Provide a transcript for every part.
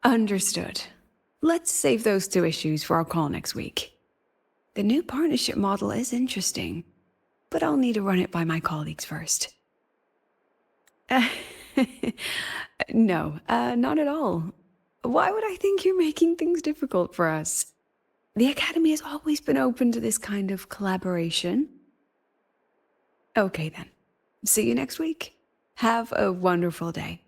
Understood. Let's save those two issues for our call next week. The new partnership model is interesting, but I'll need to run it by my colleagues first. No, not at all. Why would I think you're making things difficult for us? The Academy has always been open to this kind of collaboration. Okay then. See you next week. Have a wonderful day.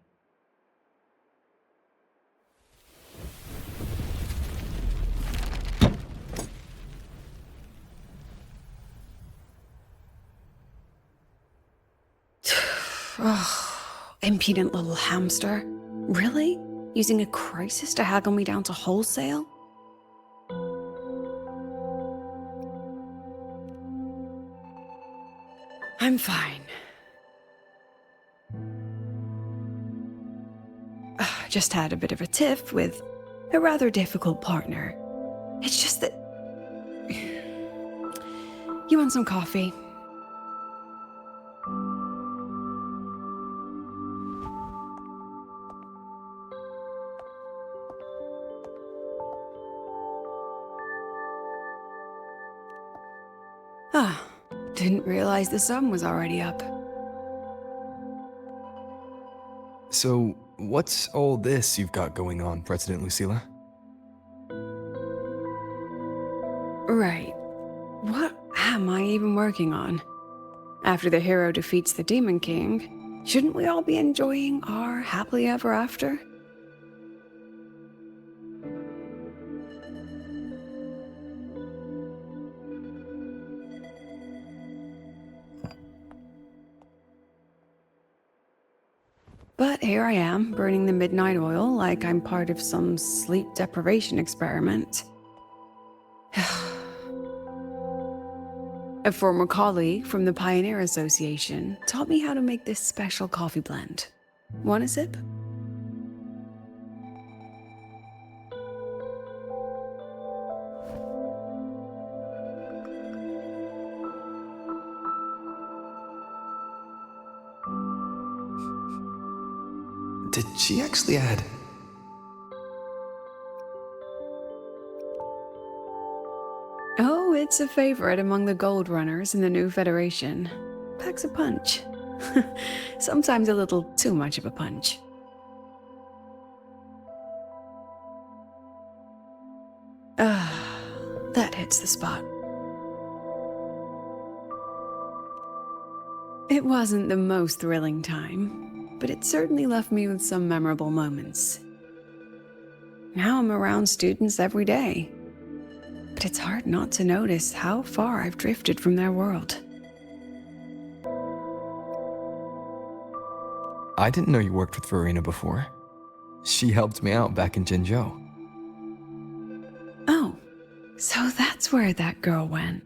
Oh, impudent little hamster. Really? Using a crisis to haggle me down to wholesale? I'm fine. Just had a bit of a tiff with a rather difficult partner. It's just that... You want some coffee? Didn't realize the sun was already up. So, what's all this you've got going on, President Lucilla? Right. What am I even working on? After the hero defeats the Demon King, shouldn't we all be enjoying our happily ever after? But here I am, burning the midnight oil like I'm part of some sleep deprivation experiment. A former colleague from the Pioneer Association taught me how to make this special coffee blend. Want a sip? Did she actually add... Oh, it's a favorite among the gold runners in the new Federation. Packs a punch. Sometimes a little too much of a punch. That hits the spot. It wasn't the most thrilling time, but it certainly left me with some memorable moments. Now I'm around students every day, but it's hard not to notice how far I've drifted from their world. I didn't know you worked with Verena before. She helped me out back in Jinzhou. Oh, so that's where that girl went.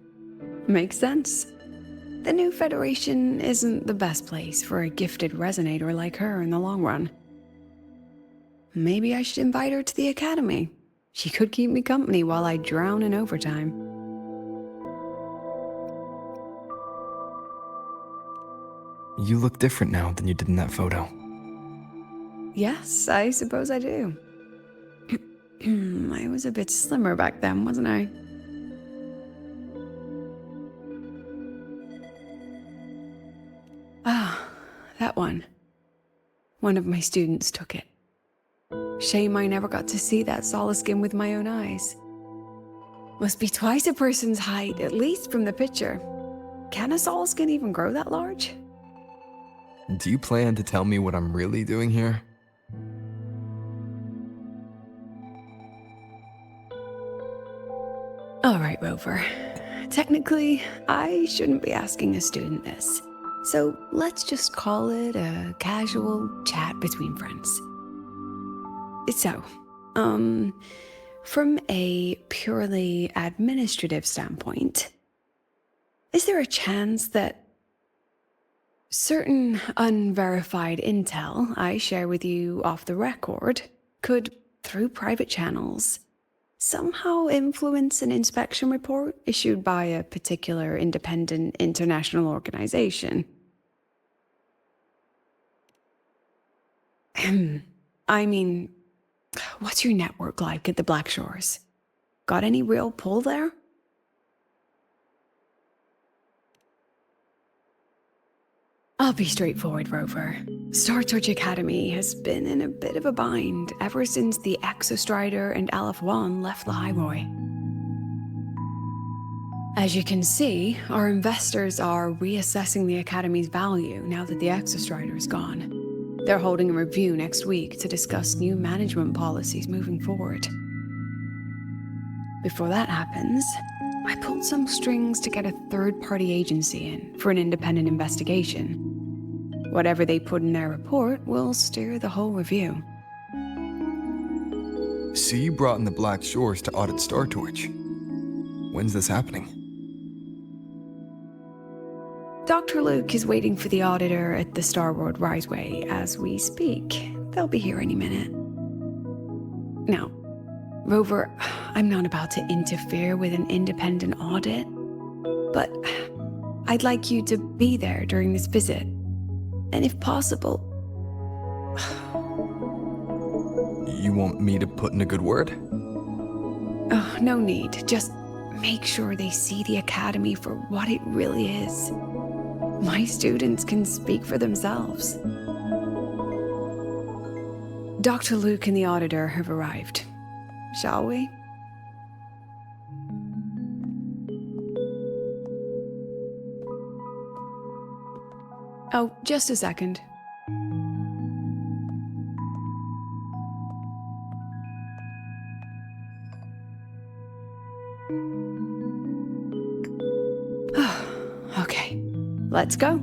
Makes sense. The new Federation isn't the best place for a gifted resonator like her in the long run. Maybe I should invite her to the Academy. She could keep me company while I drown in overtime. You look different now than you did in that photo. Yes, I suppose I do. I was a bit slimmer back then, wasn't I? Ah, that one. One of my students took it. Shame I never got to see that solid skin with my own eyes. Must be twice a person's height, at least from the picture. Can a solid skin even grow that large? Do you plan to tell me what I'm really doing here? All right, Rover. Technically, I shouldn't be asking a student this. So let's just call it a casual chat between friends. So, from a purely administrative standpoint, is there a chance that certain unverified intel I share with you off the record could, through private channels, somehow influence an inspection report issued by a particular independent international organization? I mean, What's your network like at the Black Shores? Got any real pull there? I'll be straightforward, Rover. Star Touch Academy has been in a bit of a bind ever since the Exostrider and Aleph 1 left the Highway. As you can see, our investors are reassessing the Academy's value now that the Exostrider is gone. They're holding a review next week to discuss new management policies moving forward. Before that happens, I pulled some strings to get a third-party agency in for an independent investigation. Whatever they put in their report will steer the whole review. So you brought in the Black Shores to audit Star Torch. When's this happening? Dr. Luke is waiting for the auditor at the Starboard Riseway as we speak. They'll be here any minute. Now, Rover, I'm not about to interfere with an independent audit, but I'd like you to be there during this visit. And if possible... You want me to put in a good word? Oh, no need. Just make sure they see the Academy for what it really is. My students can speak for themselves. Dr. Luke and the auditor have arrived. Shall we? Oh, just a second. Okay, let's go.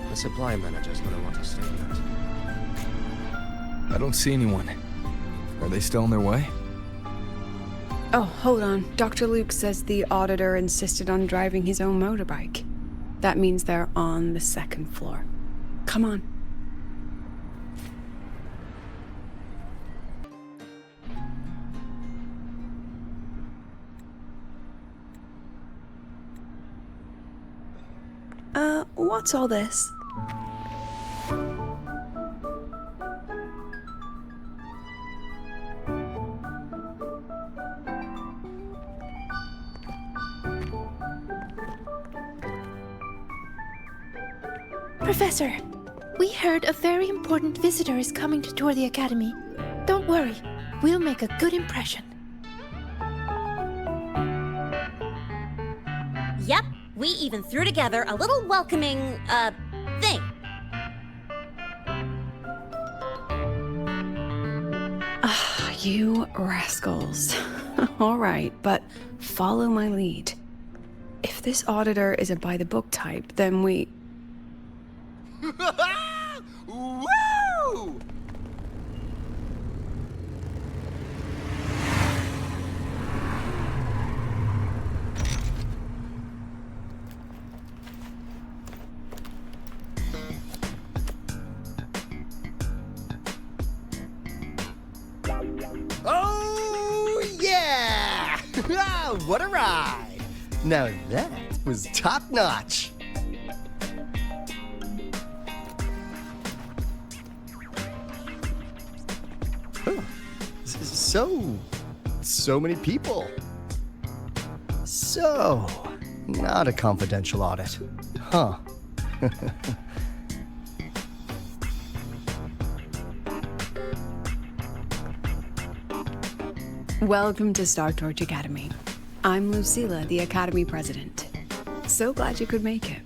The supply manager's gonna want a statement. I don't see anyone. Are they still on their way? Oh, hold on. Dr. Luke says the auditor insisted on driving his own motorbike. That means they're on the second floor. Come on. What's all this? Professor, we heard a very important visitor is coming to tour the Academy. Don't worry, we'll make a good impression. Yep, we even threw together a little welcoming, thing. You rascals. All right, but follow my lead. If this auditor is a by-the-book type, then we... Woo! Oh, yeah! What a ride! Now that was top-notch. Huh. So many people. So, not a confidential audit. Huh. Welcome to Star Torch Academy. I'm Lucilla, the Academy President. So glad you could make it.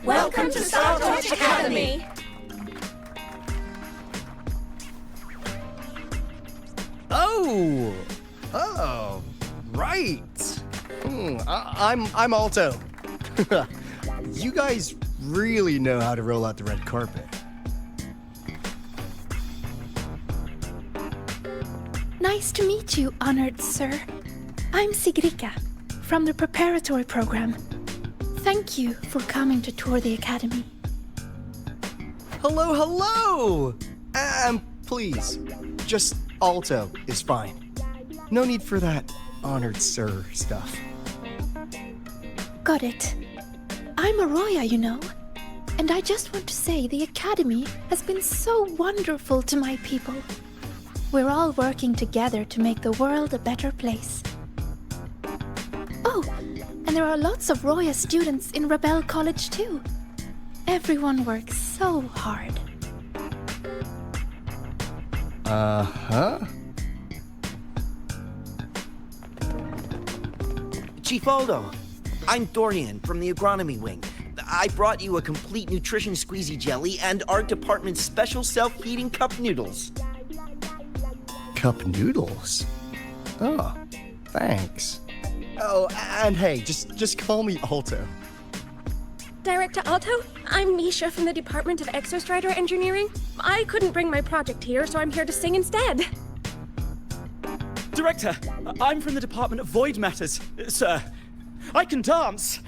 Welcome to Star Torch Academy! Oh, right. I'm Alto. You guys really know how to roll out the red carpet. Nice to meet you, honored sir. I'm Sigrika, from the preparatory program. Thank you for coming to tour the academy. Hello, hello! Please, just Alto is fine. No need for that honored sir stuff. Got it. I'm Arroya, you know. And I just want to say the academy has been so wonderful to my people. We're all working together to make the world a better place. Oh, and there are lots of Roya students in Rebel College too. Everyone works so hard. Uh-huh. Chief Aldo, I'm Dorian from the agronomy wing. I brought you a complete nutrition squeezy jelly and our department's special self-heating cup noodles. Cup noodles? Oh, thanks. Oh, and hey, just call me Alto. Director Alto, I'm Misha from the Department of Exostrider Engineering. I couldn't bring my project here, so I'm here to sing instead. Director, I'm from the Department of Void Matters, sir. I can dance.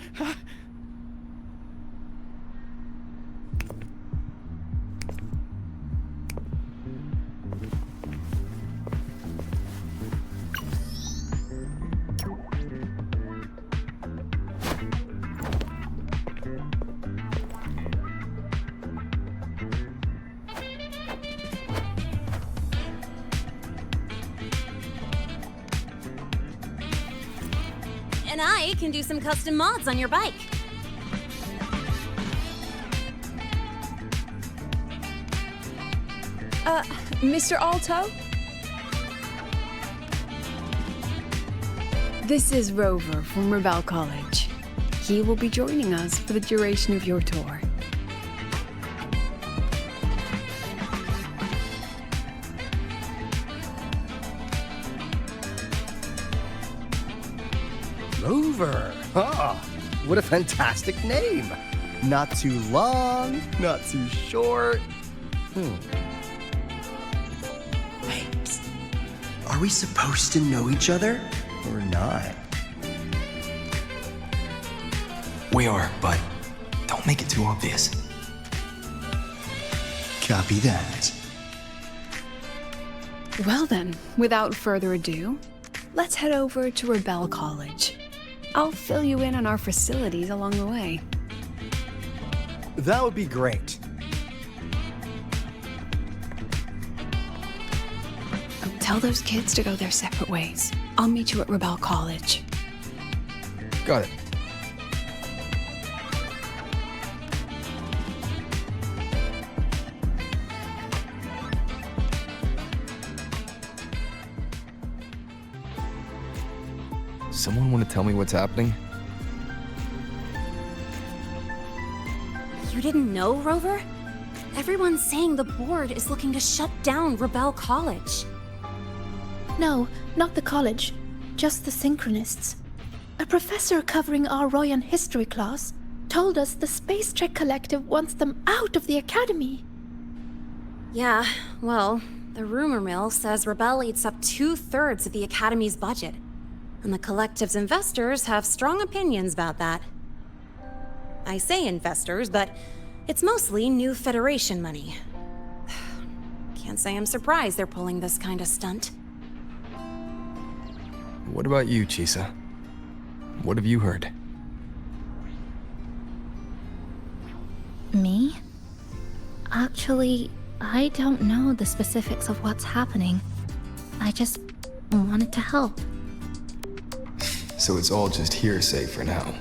And I can do some custom mods on your bike. Mr. Alto? This is Rover from Rebel College. He will be joining us for the duration of your tour. Rover. Ah, what a fantastic name. Not too long, not too short. Hey, are we supposed to know each other or not? We are, but don't make it too obvious. Copy that. Well then, without further ado, let's head over to Rebel College. I'll fill you in on our facilities along the way. That would be great. Tell those kids to go their separate ways. I'll meet you at Rebel College. Got it. Someone want to tell me what's happening? You didn't know, Rover? Everyone's saying the board is looking to shut down Rebel College. No, not the college. Just the Synchronists. A professor covering our Royan history class told us the Space Trek Collective wants them out of the academy. Yeah, well, the rumor mill says Rebel eats up 2/3 of the academy's budget. And the collective's investors have strong opinions about that. I say investors, but it's mostly new Federation money. Can't say I'm surprised they're pulling this kind of stunt. What about you, Chisa? What have you heard? Me? Actually, I don't know the specifics of what's happening. I just wanted to help. So it's all just hearsay for now.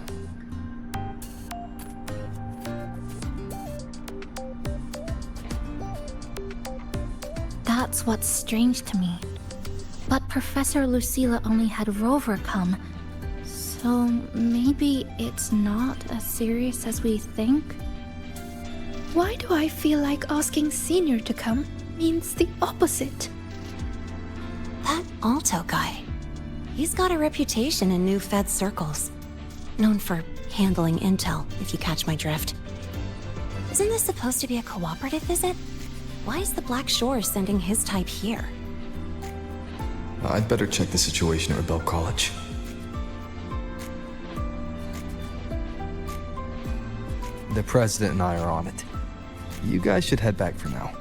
That's what's strange to me. But Professor Lucilla only had Rover come, so maybe it's not as serious as we think? Why do I feel like asking Senior to come means the opposite? That Alto guy. He's got a reputation in new Fed circles. Known for handling intel, if you catch my drift. Isn't this supposed to be a cooperative visit? Why is the Black Shore sending his type here? I'd better check the situation at Rebel College. The president and I are on it. You guys should head back for now.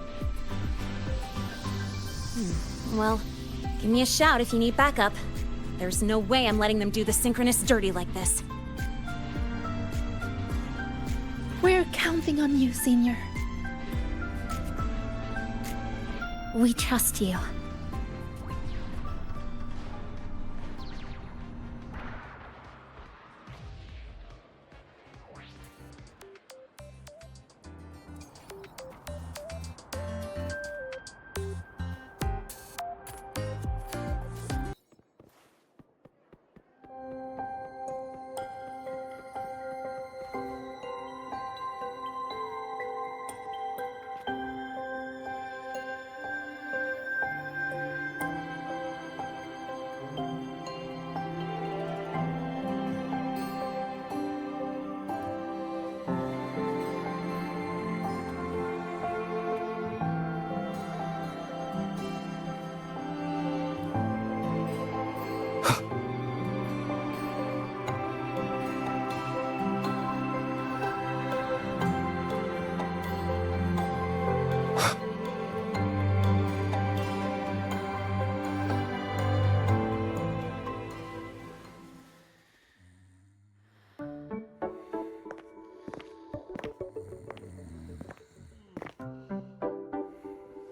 Well, give me a shout if you need backup. There's no way I'm letting them do the synchronous dirty like this. We're counting on you, Senior. We trust you.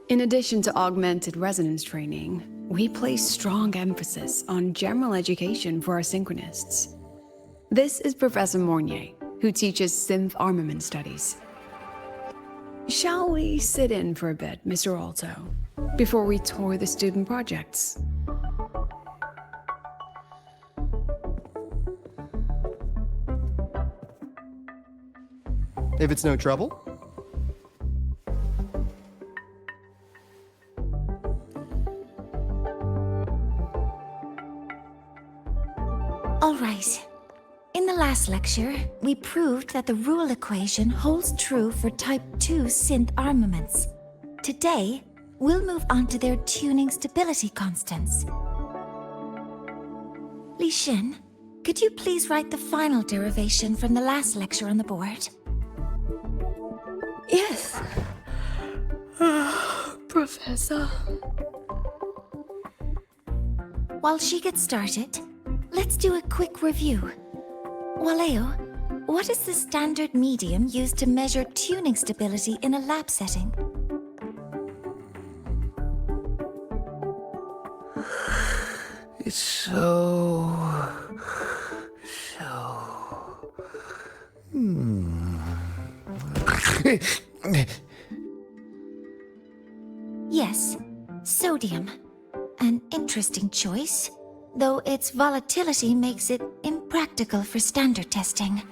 In addition to augmented resonance training, we place strong emphasis on general education for our synchronists. This is Professor Mornier, who teaches synth armament studies. Shall we sit in for a bit, Mr. Alto, before we tour the student projects? If it's no trouble. All right. In the last lecture, we proved that the rule equation holds true for Type 2 synth armaments. Today, we'll move on to their tuning stability constants. Li Xin, could you please write the final derivation from the last lecture on the board? Yes. Professor. While she gets started, let's do a quick review. Waleo, what is the standard medium used to measure tuning stability in a lab setting? It's so... Yes, sodium. An interesting choice, though its volatility makes it impractical for standard testing.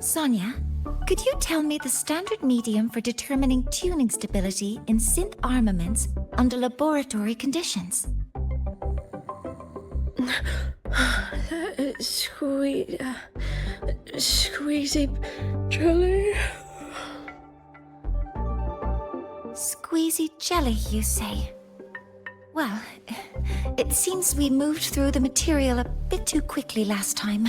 Sonia, could you tell me the standard medium for determining tuning stability in synth armaments under laboratory conditions? Squeezy jelly. Squeezy jelly, you say? Well, it seems we moved through the material a bit too quickly last time.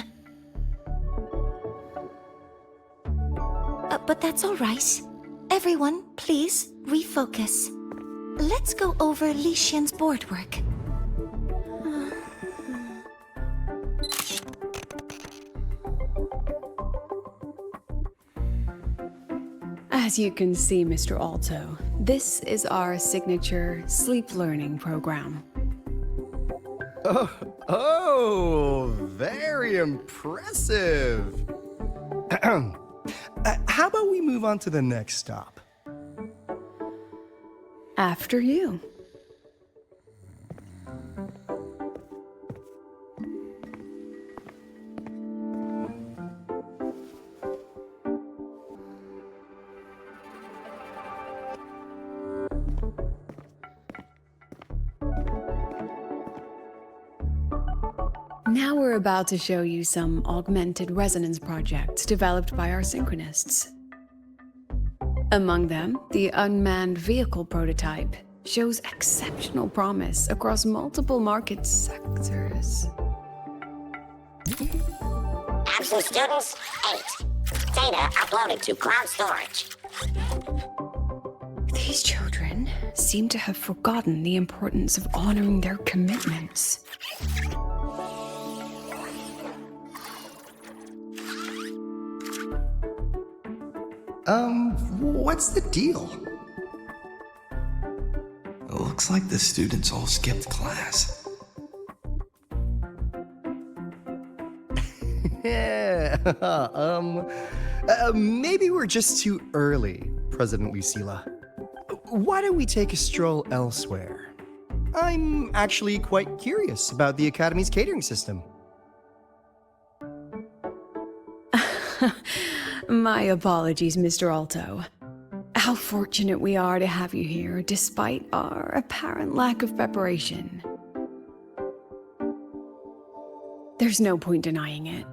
But that's all right. Everyone, please refocus. Let's go over Li Xian's board work. As you can see, Mr. Alto, this is our signature sleep learning program. Oh, very impressive. How about we move on to the next stop? After you. Now we're about to show you some augmented resonance projects developed by our synchronists. Among them, the unmanned vehicle prototype shows exceptional promise across multiple market sectors. Absent students, 8. Data uploaded to cloud storage. These children seem to have forgotten the importance of honoring their commitments. What's the deal? It looks like the students all skipped class. Yeah, maybe we're just too early, President Lucilla. Why don't we take a stroll elsewhere? I'm actually quite curious about the Academy's catering system. My apologies, Mr. Alto. How fortunate we are to have you here, despite our apparent lack of preparation. There's no point denying it.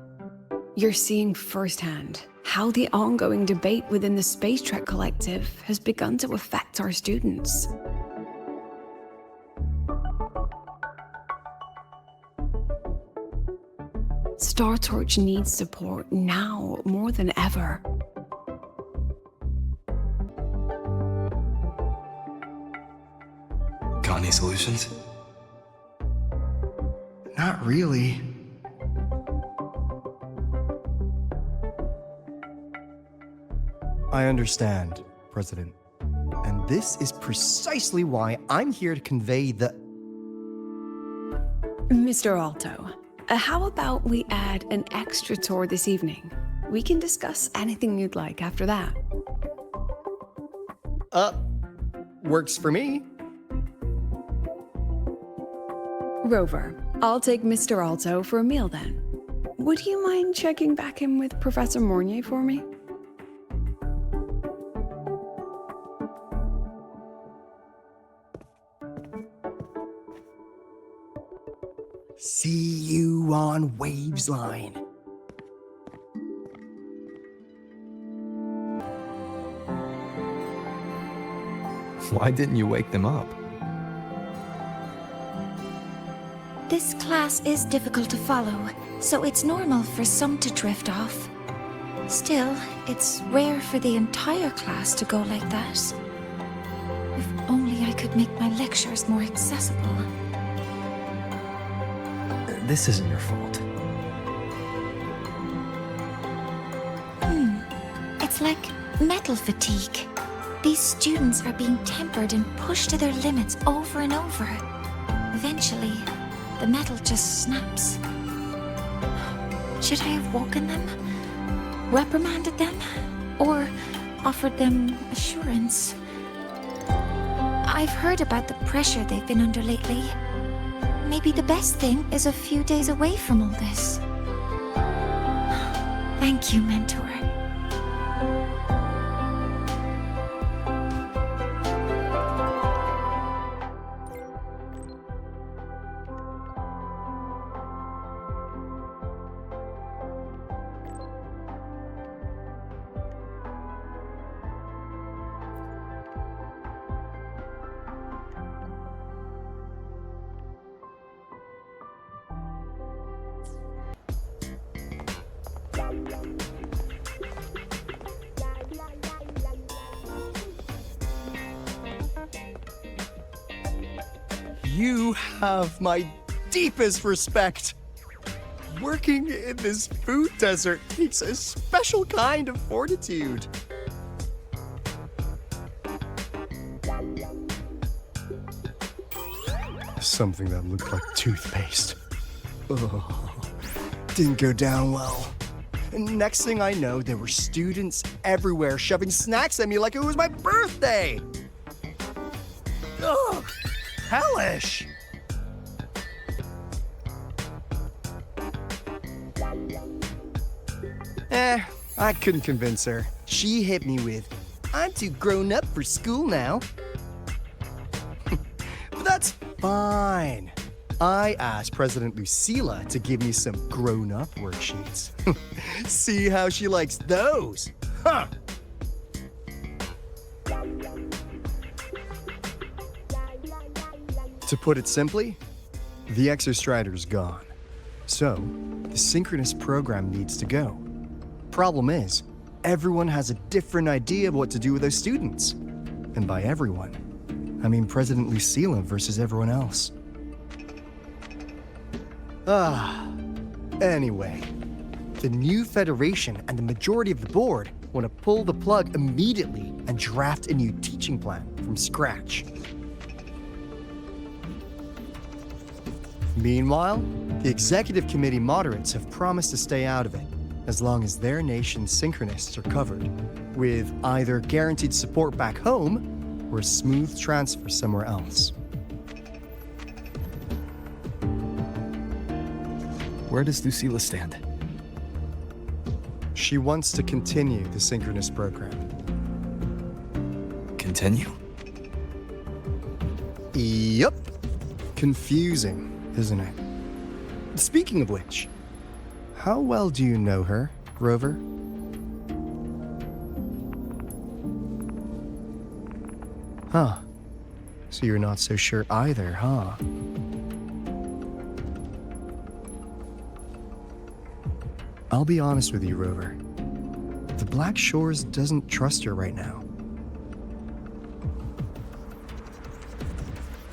You're seeing firsthand how the ongoing debate within the Space Trek Collective has begun to affect our students. Star Torch needs support now more than ever. Got any solutions? Not really. I understand, President. And this is precisely why I'm here to convey the... Mr. Alto, how about we add an extra tour this evening? We can discuss anything you'd like after that. Works for me. Rover, I'll take Mr. Alto for a meal then. Would you mind checking back in with Professor Mornier for me? See you on Waves Line. Why didn't you wake them up? This class is difficult to follow, so it's normal for some to drift off. Still, it's rare for the entire class to go like that. If only I could make my lectures more accessible. This isn't your fault. It's like metal fatigue. These students are being tempered and pushed to their limits over and over. Eventually, the metal just snaps. Should I have woken them? Reprimanded them? Or offered them assurance? I've heard about the pressure they've been under lately. Maybe the best thing is a few days away from all this. Thank you, Mentor. You have my deepest respect. Working in this food desert takes a special kind of fortitude. Something that looked like toothpaste. Oh, didn't go down well. And next thing I know, there were students everywhere shoving snacks at me like it was my birthday. Ugh, hellish. I couldn't convince her. She hit me with, "I'm too grown up for school now." But that's fine. I asked President Lucilla to give me some grown-up worksheets. See how she likes those, huh? To put it simply, the Exostrider's gone. So, the synchronous program needs to go. Problem is, everyone has a different idea of what to do with those students. And by everyone, I mean President Lucilla versus everyone else. Anyway, the new Federation and the majority of the board want to pull the plug immediately and draft a new teaching plan from scratch. Meanwhile, the executive committee moderates have promised to stay out of it, as long as their nation's synchronists are covered, with either guaranteed support back home or a smooth transfer somewhere else. Where does Lucilla stand? She wants to continue the synchronous program. Continue? Yup. Confusing, isn't it? Speaking of which, how well do you know her, Rover? Huh. So you're not so sure either, huh? I'll be honest with you, Rover. The Black Shores doesn't trust her right now.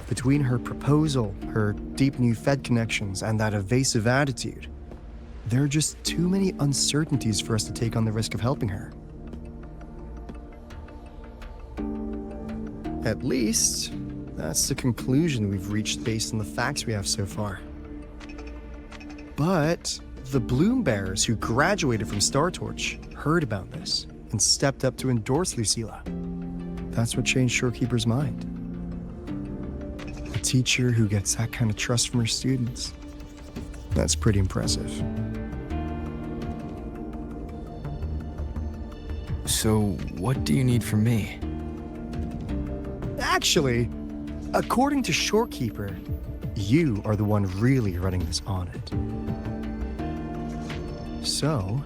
Between her proposal, her deep new Fed connections, and that evasive attitude, there are just too many uncertainties for us to take on the risk of helping her. At least, that's the conclusion we've reached based on the facts we have so far. But the Bloom Bearers who graduated from Star Torch heard about this and stepped up to endorse Lucilla. That's what changed Shorekeeper's mind. A teacher who gets that kind of trust from her students. That's pretty impressive. So, what do you need from me? Actually, according to Shorekeeper, you are the one really running this audit. So,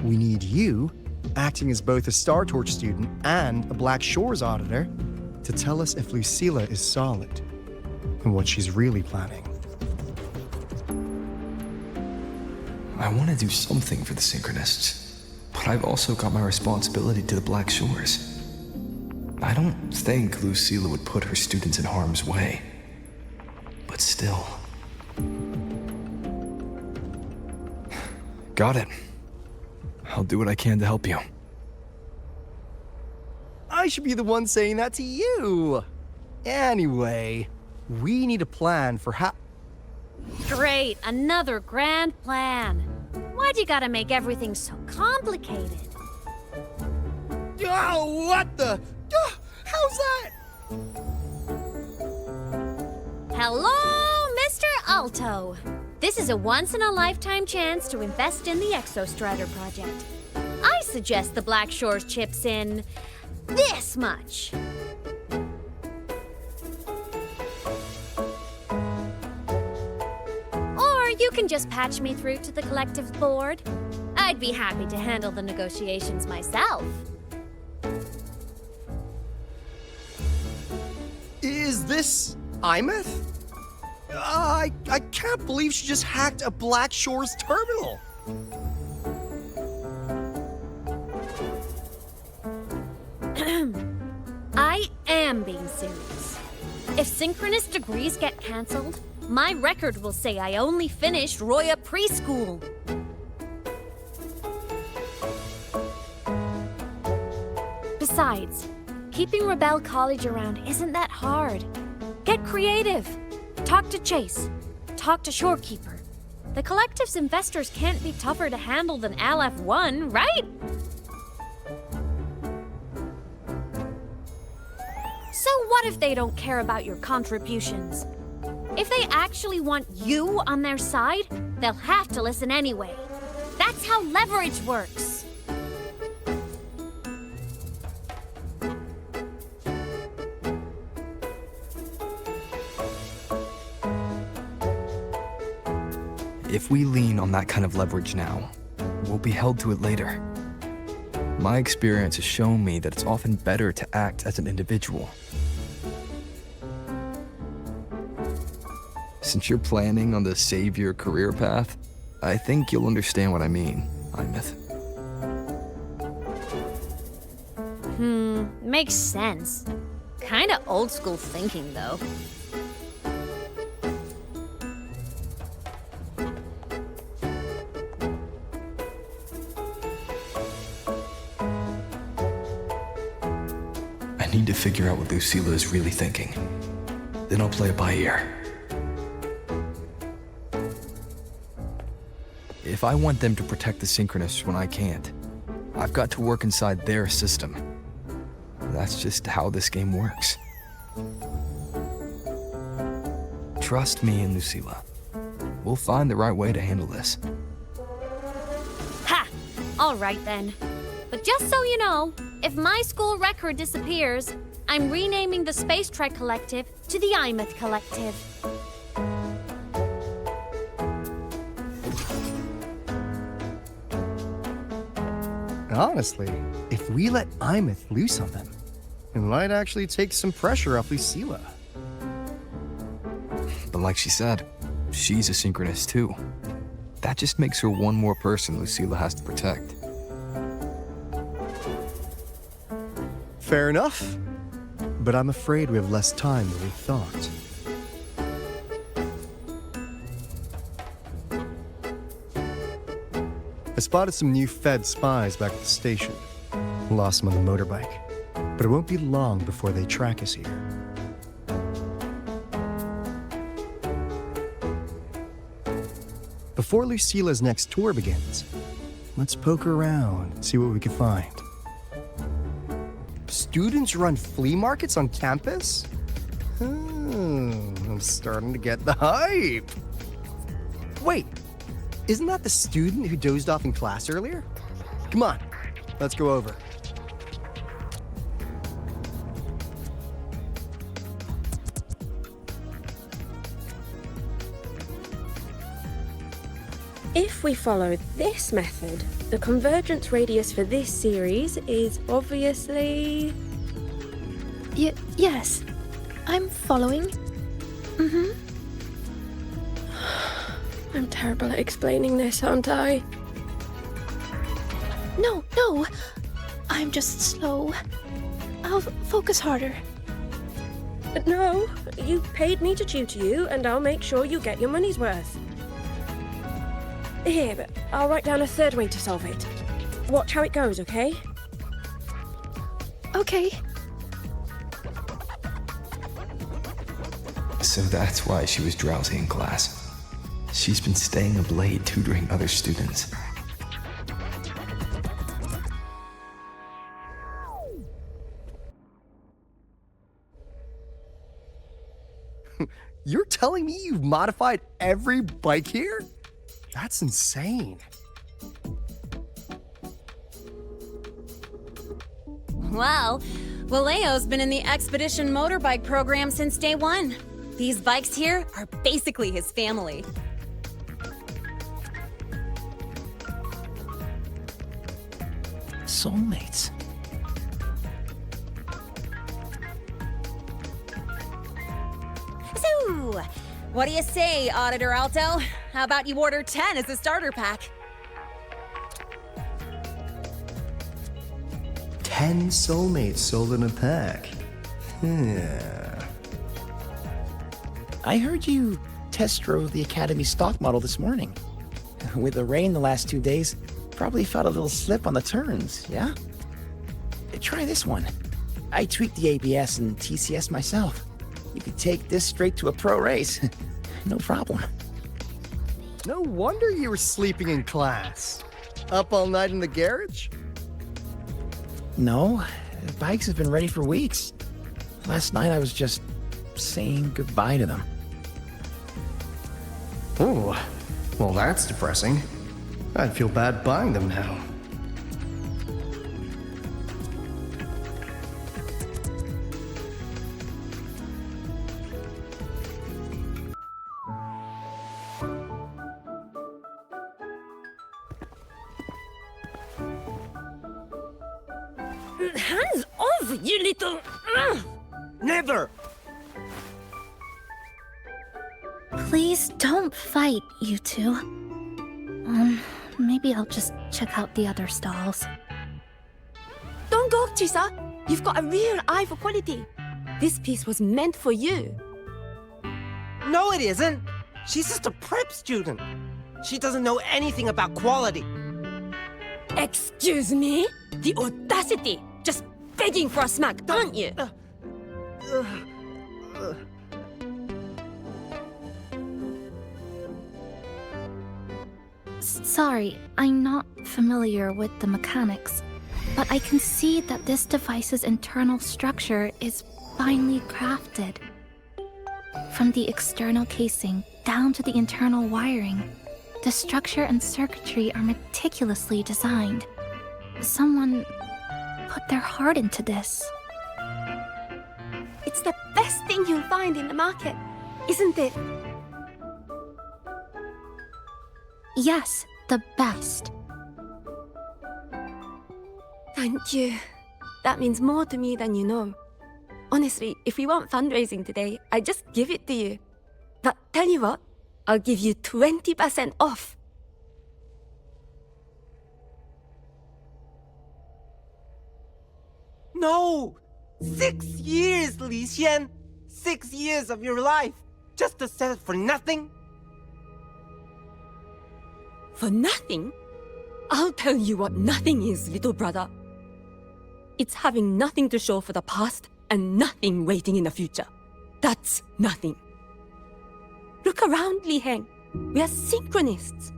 we need you, acting as both a Star Torch student and a Black Shores auditor, to tell us if Lucilla is solid and what she's really planning. I want to do something for the Synchronists, but I've also got my responsibility to the Black Shores. I don't think Lucilla would put her students in harm's way, but still. Got it. I'll do what I can to help you. I should be the one saying that to you. Anyway, we need a plan for how... Great, another grand plan. Why'd you gotta make everything so complicated? Oh, what the... how's that? Hello, Mr. Alto. This is a once-in-a-lifetime chance to invest in the Exostrider project. I suggest the Black Shores chips in this much. Or you can just patch me through to the collective board. I'd be happy to handle the negotiations myself. Is this Imeth? I can't believe she just hacked a Black Shores terminal. I am being serious. If synchronous degrees get cancelled, my record will say I only finished Roya Preschool. Besides, keeping Rebel College around isn't that hard. Get creative. Talk to Chase. Talk to Shorekeeper. The Collective's investors can't be tougher to handle than LF1, right? So what if they don't care about your contributions? If they actually want you on their side, they'll have to listen anyway. That's how leverage works. If we lean on that kind of leverage now, we'll be held to it later. My experience has shown me that it's often better to act as an individual. Since you're planning on the savior career path, I think you'll understand what I mean, Imeth. Makes sense. Kinda old school thinking, though. I need to figure out what Lucilla is really thinking. Then I'll play it by ear. If I want them to protect the Synchronists when I can't, I've got to work inside their system. That's just how this game works. Trust me and Lucilla. We'll find the right way to handle this. Ha! Alright then. But just so you know, if my school record disappears, I'm renaming the Space Trek Collective to the Imeth Collective. Honestly, if we let Imeth loose on them, it might actually take some pressure off Lucilla. But like she said, she's a Synchronist too. That just makes her one more person Lucilla has to protect. Fair enough. But I'm afraid we have less time than we thought. I spotted some new Fed spies back at the station. Lost them on the motorbike. But it won't be long before they track us here. Before Lucilla's next tour begins, let's poke around and see what we can find. Students run flea markets on campus? I'm starting to get the hype. Wait, isn't that the student who dozed off in class earlier? Come on, let's go over. If we follow this method, the convergence radius for this series is obviously... Yes. I'm following. Mm-hmm. I'm terrible at explaining this, aren't I? No. I'm just slow. I'll focus harder. No, you paid me to tutor you, and I'll make sure you get your money's worth. Here, but I'll write down a third way to solve it. Watch how it goes, okay? Okay. So that's why she was drowsy in class. She's been staying up late tutoring other students. You're telling me you've modified every bike here? That's insane. Wow. Valeo's been in the Expedition motorbike program since day one. These bikes here are basically his family. Soulmates. So, what do you say, Auditor Alto? How about you order 10 as a starter pack? 10 soulmates sold in a pack. I heard you test drove the Academy stock model this morning. With the rain the last 2 days, probably felt a little slip on the turns, yeah? Try this one. I tweaked the ABS and TCS myself. You could take this straight to a pro race. No problem. No wonder you were sleeping in class. Up all night in the garage? No, the bikes have been ready for weeks. Last night I was just saying goodbye to them. Oh, well that's depressing. I'd feel bad buying them now. Hands off, you little... Never! Please don't fight, you two. Maybe I'll just check out the other stalls. Don't go, Chisa. You've got a real eye for quality. This piece was meant for you. No, it isn't. She's just a prep student. She doesn't know anything about quality. Excuse me? The audacity! Just begging for a smack, aren't you? Sorry, I'm not familiar with the mechanics, but I can see that this device's internal structure is finely crafted. From the external casing down to the internal wiring, the structure and circuitry are meticulously designed. Someone put their heart into this. It's the best thing you'll find in the market, isn't it? Yes, the best. Thank you. That means more to me than you know. Honestly, if we want fundraising today, I'd just give it to you. But tell you what, I'll give you 20% off. No! 6 years, Li Xian! 6 years of your life! Just to sell it for nothing? For nothing? I'll tell you what nothing is, little brother. It's having nothing to show for the past and nothing waiting in the future. That's nothing. Look around, Li Heng. We are synchronists.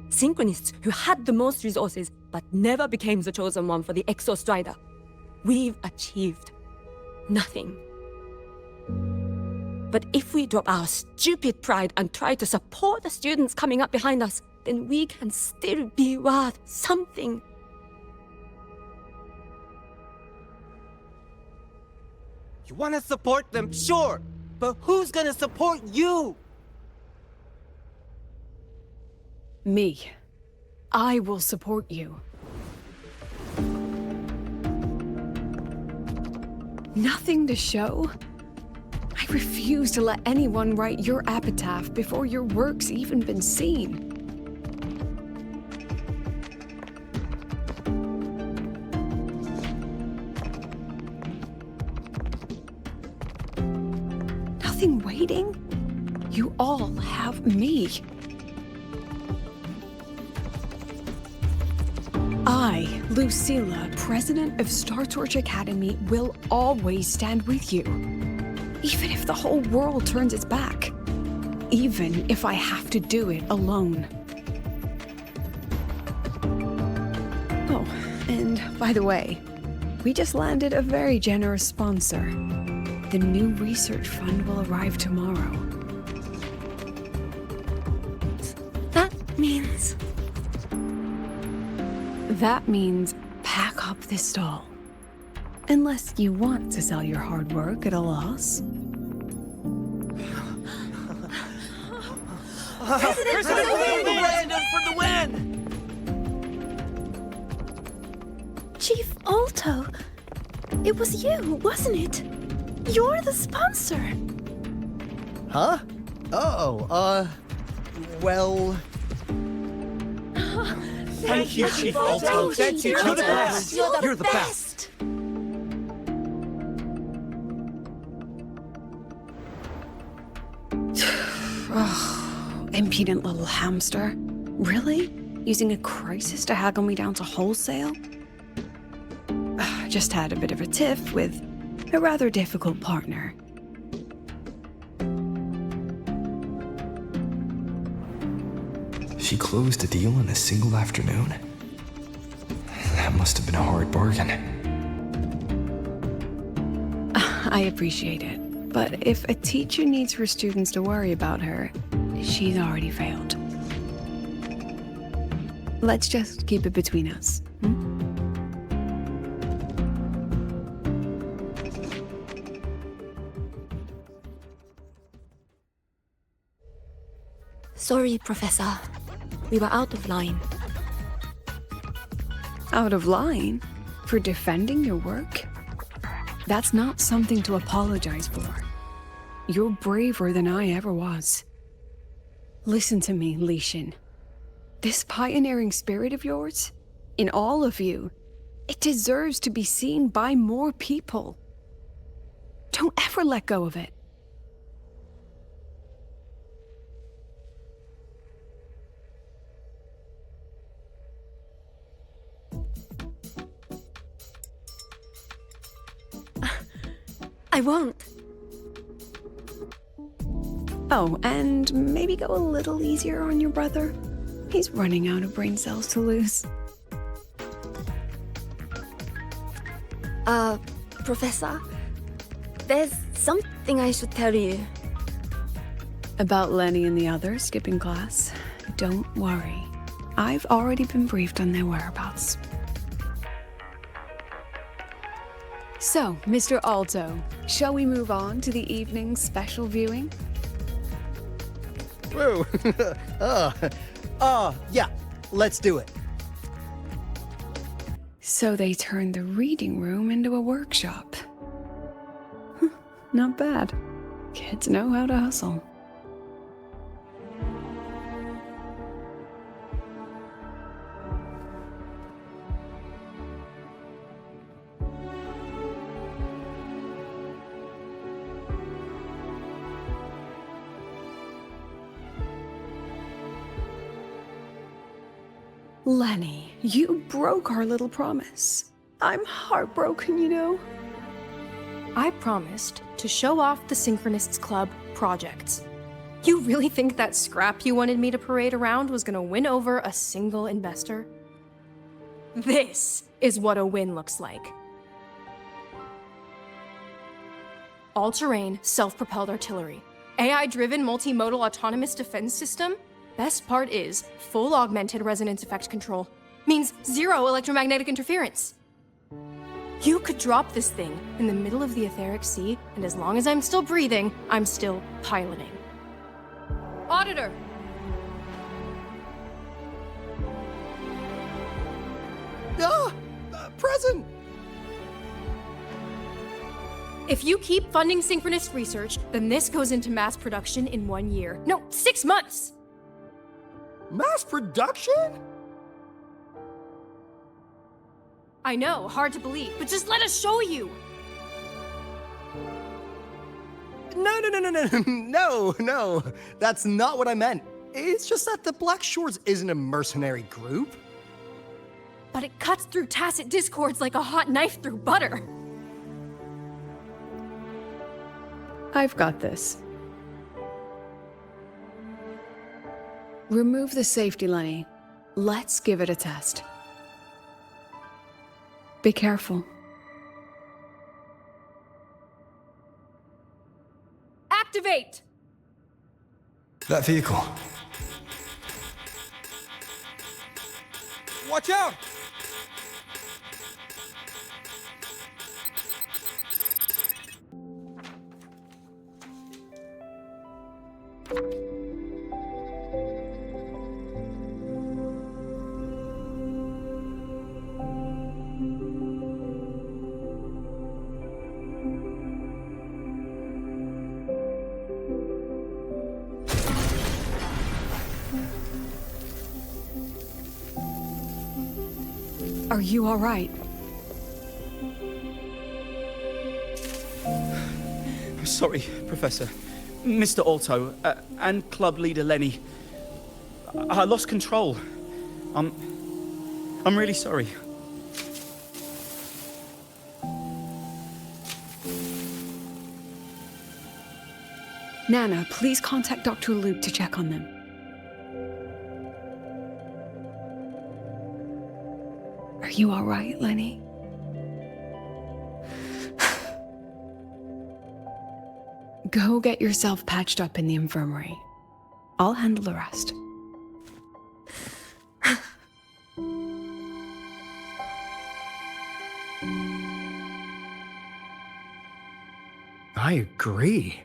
Synchronists who had the most resources but never became the chosen one for the Exo Strider. We've achieved nothing. But if we drop our stupid pride and try to support the students coming up behind us, then we can still be worth something. You want to support them, sure, but who's gonna support you? Me. I will support you. Nothing to show? I refuse to let anyone write your epitaph before your work's even been seen. Nothing waiting? You all have me. I, Lucilla, president of Star Torch Academy, will always stand with you. Even if the whole world turns its back. Even if I have to do it alone. Oh, and by the way, we just landed a very generous sponsor. The new research fund will arrive tomorrow. That means... That means pack up this stall. Unless you want to sell your hard work at a loss. President for the win! Chief Alto, it was you, wasn't it? You're the sponsor. Huh? Oh, well... Thank you, Chief Alto. Thank you. You're the best. You're the best. Impudent little hamster. Really? Using a crisis to haggle me down to wholesale? Just had a bit of a tiff with a rather difficult partner. She closed a deal in a single afternoon? That must have been a hard bargain. I appreciate it, but if a teacher needs her students to worry about her, she's already failed. Let's just keep it between us. Sorry, Professor. We were out of line. Out of line? For defending your work? That's not something to apologize for. You're braver than I ever was. Listen to me, Li Xin. This pioneering spirit of yours, in all of you, it deserves to be seen by more people. Don't ever let go of it. I won't. Oh, and maybe go a little easier on your brother. He's running out of brain cells to lose. Professor, there's something I should tell you. About Lenny and the others skipping class? Don't worry. I've already been briefed on their whereabouts. So, Mr. Alto, shall we move on to the evening's special viewing? Whoa. Yeah, let's do it. So they turned the reading room into a workshop. Not bad. Kids know how to hustle. Lenny, you broke our little promise. I'm heartbroken, you know. I promised to show off the Synchronists Club projects. You really think that scrap you wanted me to parade around was gonna win over a single investor? This is what a win looks like. All-terrain, self-propelled artillery. AI-driven multimodal autonomous defense system. Best part is, full augmented resonance effect control. Means zero electromagnetic interference. You could drop this thing in the middle of the etheric sea, and as long as I'm still breathing, I'm still piloting. Auditor! Present! If you keep funding synchronous research, then this goes into mass production in 1 year. No, 6 months! Mass production? I know, hard to believe, but just let us show you! No. That's not what I meant. It's just that the Black Shores isn't a mercenary group. But it cuts through tacit discords like a hot knife through butter. I've got this. Remove the safety, Lenny. Let's give it a test. Be careful. Activate! That vehicle. Watch out! Are you all right? Sorry, Professor. Mr. Alto, and club leader Lenny. I lost control. I'm really sorry. Nana, please contact Dr. Luke to check on them. Are you all right, Lenny? Go get yourself patched up in the infirmary. I'll handle the rest. I agree.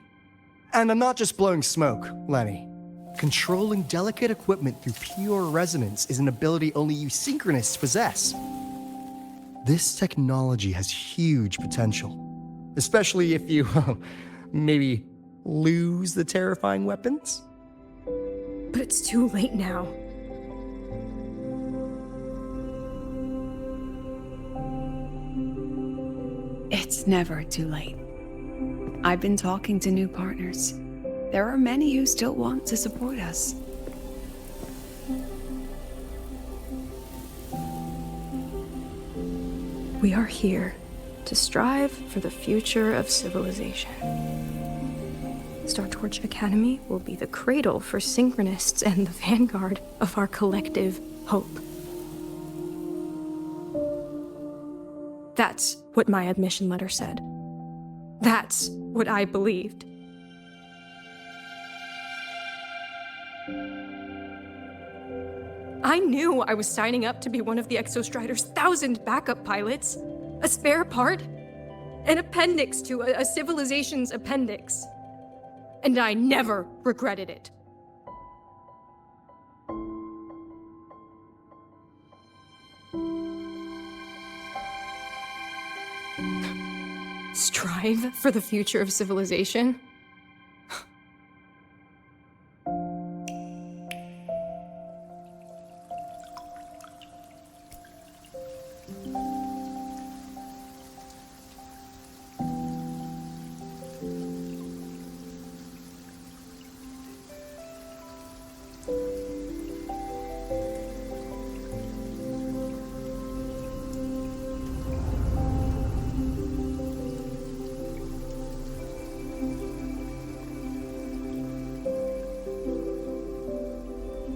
And I'm not just blowing smoke, Lenny. Controlling delicate equipment through pure resonance is an ability only you synchronists possess. This technology has huge potential, especially if you, maybe lose the terrifying weapons? But it's too late now. It's never too late. I've been talking to new partners. There are many who still want to support us. We are here to strive for the future of civilization. Star Torch Academy will be the cradle for synchronists and the vanguard of our collective hope. That's what my admission letter said. That's what I believed. I knew I was signing up to be one of the Exostrider's 1,000 backup pilots, a spare part, an appendix to a civilization's appendix. And I never regretted it. Strive for the future of civilization?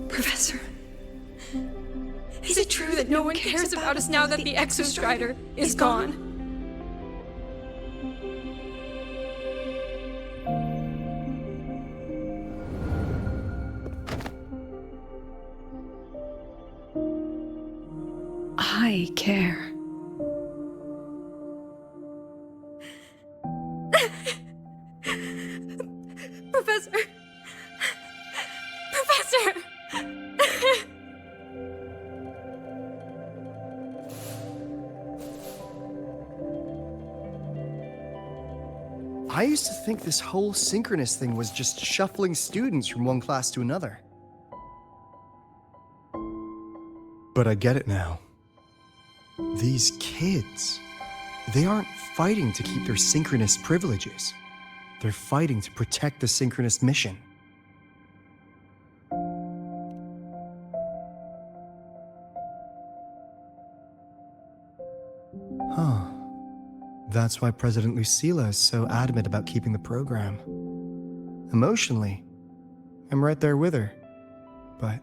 Professor, Is it true that no one cares about us now that the Exostrider is gone? I care. Professor! Professor! I used to think this whole synchronous thing was just shuffling students from one class to another. But I get it now. These kids, they aren't fighting to keep their synchronous privileges. They're fighting to protect the synchronous mission. Huh. That's why President Lucilla is so adamant about keeping the program. Emotionally, I'm right there with her. But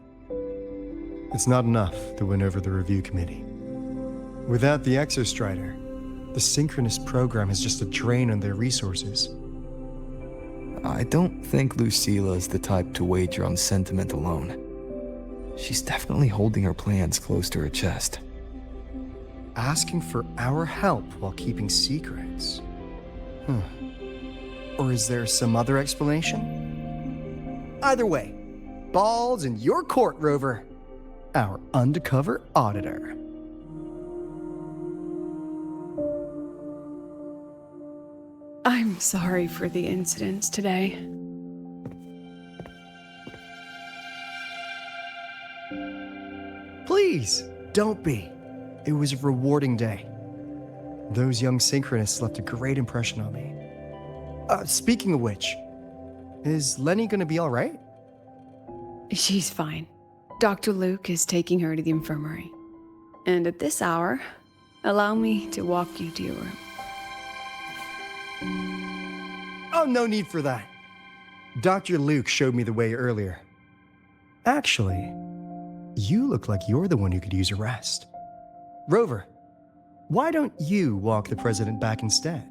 it's not enough to win over the review committee. Without the Exostrider, the synchronous program is just a drain on their resources. I don't think Lucilla is the type to wager on sentiment alone. She's definitely holding her plans close to her chest. Asking for our help while keeping secrets. Or is there some other explanation? Either way, ball's in your court, Rover. Our undercover auditor. I'm sorry for the incidents today. Please, don't be. It was a rewarding day. Those young synchronists left a great impression on me. Speaking of which, is Lenny gonna be all right? She's fine. Dr. Luke is taking her to the infirmary. And at this hour, allow me to walk you to your room. Oh, no need for that. Dr. Luke showed me the way earlier. Actually, you look like you're the one who could use a rest. Rover, why don't you walk the president back instead?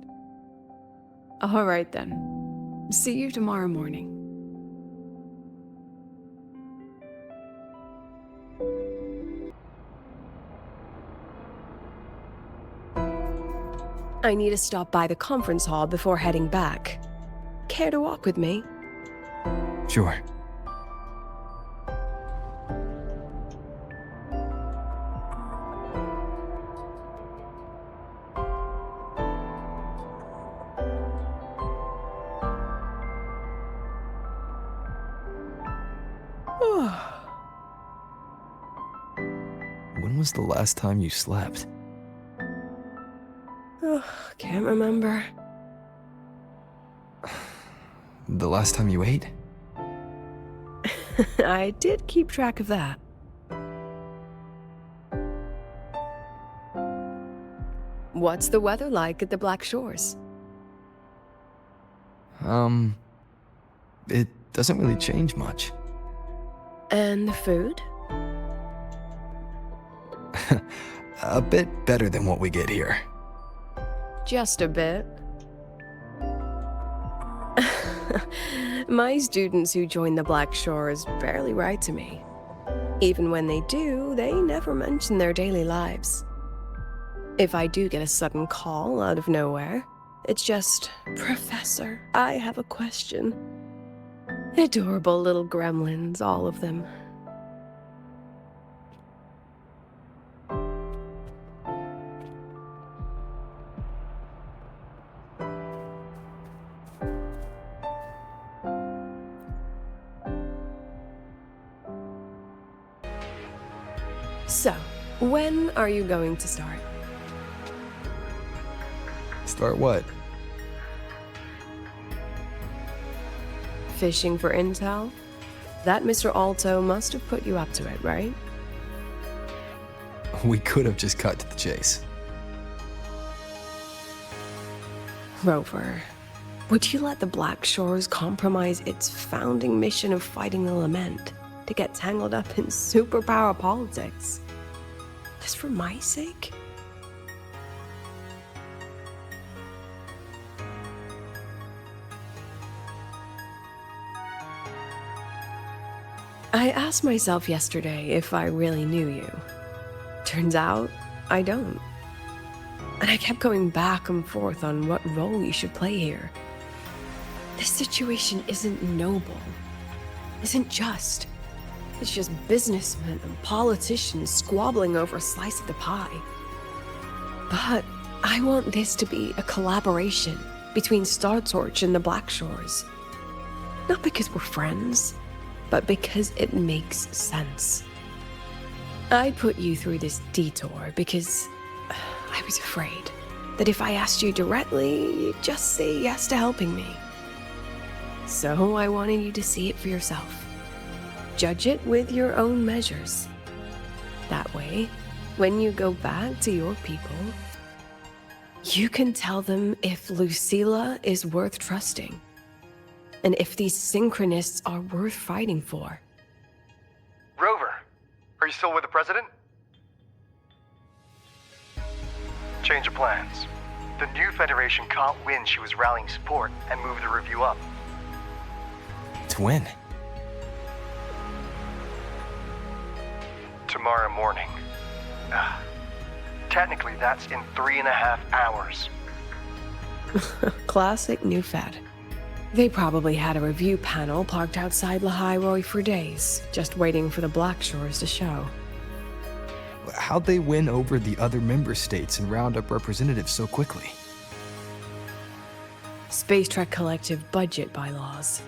All right then. See you tomorrow morning. I need to stop by the conference hall before heading back. Care to walk with me? Sure. When was the last time you slept? Can't remember. The last time you ate? I did keep track of that. What's the weather like at the Black Shores? It doesn't really change much. And the food? A bit better than what we get here. Just a bit. My students who join the Black Shores barely write to me. Even when they do, they never mention their daily lives. If I do get a sudden call out of nowhere, it's just, "Professor, I have a question." Adorable little gremlins, all of them. So, when are you going to start? Start what? Fishing for intel? That Mr. Alto must have put you up to it, right? We could have just cut to the chase. Rover, would you let the Black Shores compromise its founding mission of fighting the Lament to get tangled up in superpower politics? Just for my sake? I asked myself yesterday if I really knew you. Turns out, I don't. And I kept going back and forth on what role you should play here. This situation isn't noble, isn't just. It's just businessmen and politicians squabbling over a slice of the pie. But I want this to be a collaboration between StarTorch and the Black Shores. Not because we're friends, but because it makes sense. I put you through this detour because I was afraid that if I asked you directly, you'd just say yes to helping me. So I wanted you to see it for yourself. Judge it with your own measures. That way, when you go back to your people, you can tell them if Lucilla is worth trusting, and if these synchronists are worth fighting for. Rover, are you still with the president? Change of plans. The new Federation caught wind she was rallying support and moved the review up. To win. Tomorrow morning. Technically, that's in 3.5 hours. Classic New Fed. They probably had a review panel parked outside Lahai for days, just waiting for the Black Shores to show. How'd they win over the other member states and round up representatives so quickly? Space Trek Collective budget bylaws.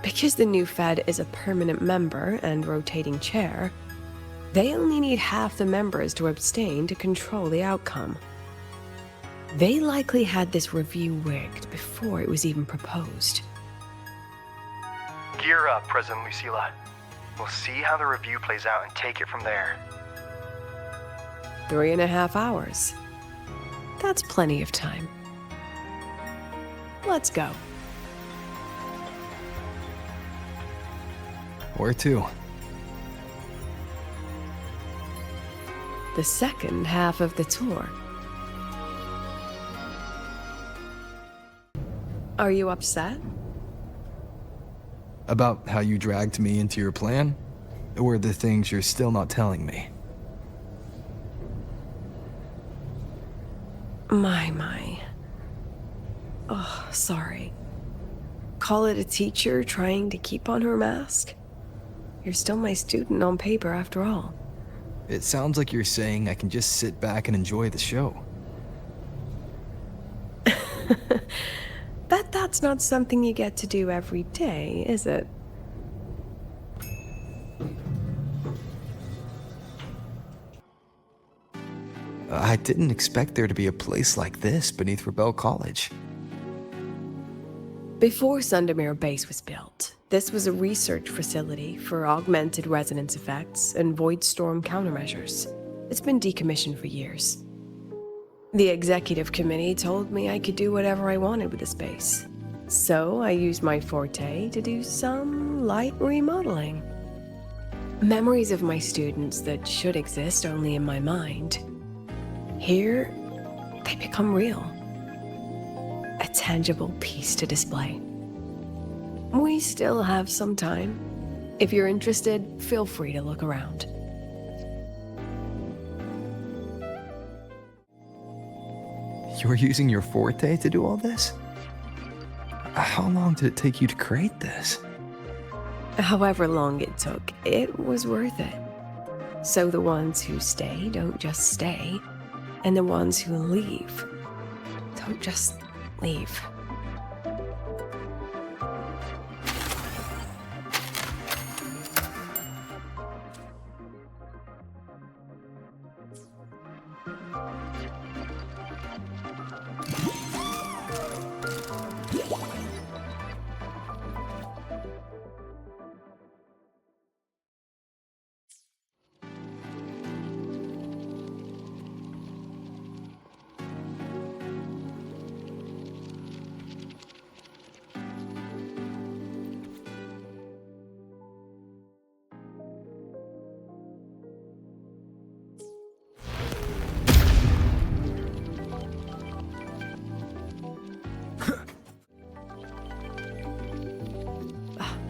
Because the new Fed is a permanent member and rotating chair, they only need half the members to abstain to control the outcome. They likely had this review rigged before it was even proposed. Gear up, President Lucilla. We'll see how the review plays out and take it from there. 3.5 hours. That's plenty of time. Let's go. Where to? The second half of the tour. Are you upset? About how you dragged me into your plan? Or the things you're still not telling me? My. Oh, sorry. Call it a teacher trying to keep on her mask? You're still my student on paper after all. It sounds like you're saying I can just sit back and enjoy the show. Bet that's not something you get to do every day, is it? I didn't expect there to be a place like this beneath Rebel College. Before Sundermere Base was built, this was a research facility for augmented resonance effects and void storm countermeasures. It's been decommissioned for years. The executive committee told me I could do whatever I wanted with the space. So I used my forte to do some light remodeling. Memories of my students that should exist only in my mind. Here, they become real. A tangible piece to display. We still have some time. If you're interested, feel free to look around. You're using your forte to do all this? How long did it take you to create this? However long it took, it was worth it. So the ones who stay don't just stay, and the ones who leave don't just leave.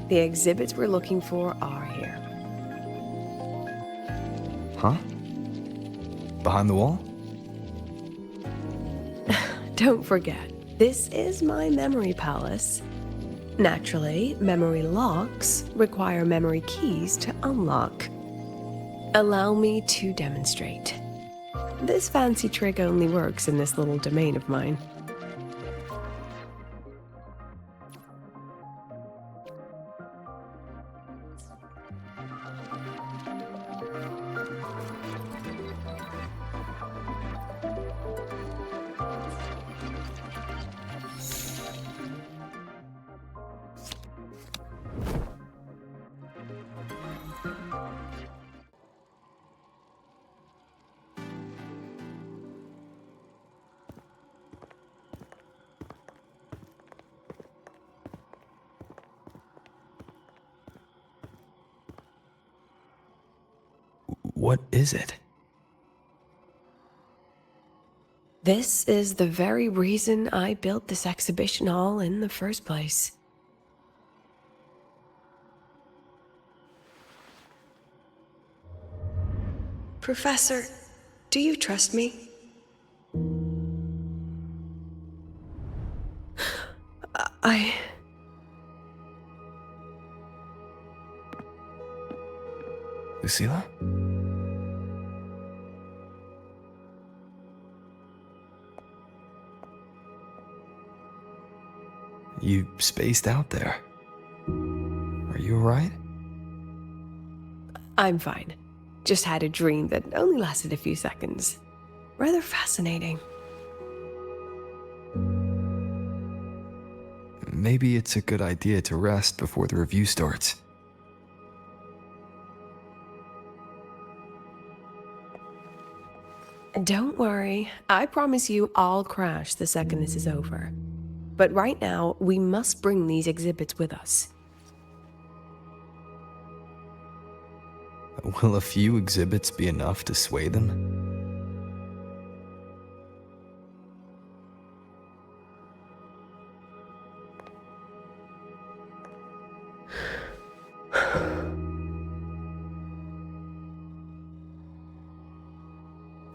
The exhibits we're looking for are here. Huh? Behind the wall? Don't forget, this is my memory palace. Naturally, memory locks require memory keys to unlock. Allow me to demonstrate. This fancy trick only works in this little domain of mine. What is it? This is the very reason I built this exhibition hall in the first place. Professor, do you trust me? Lucilla? You spaced out there. Are you alright? I'm fine. Just had a dream that only lasted a few seconds. Rather fascinating. Maybe it's a good idea to rest before the review starts. Don't worry, I promise you I'll crash the second this is over. But right now, we must bring these exhibits with us. Will a few exhibits be enough to sway them?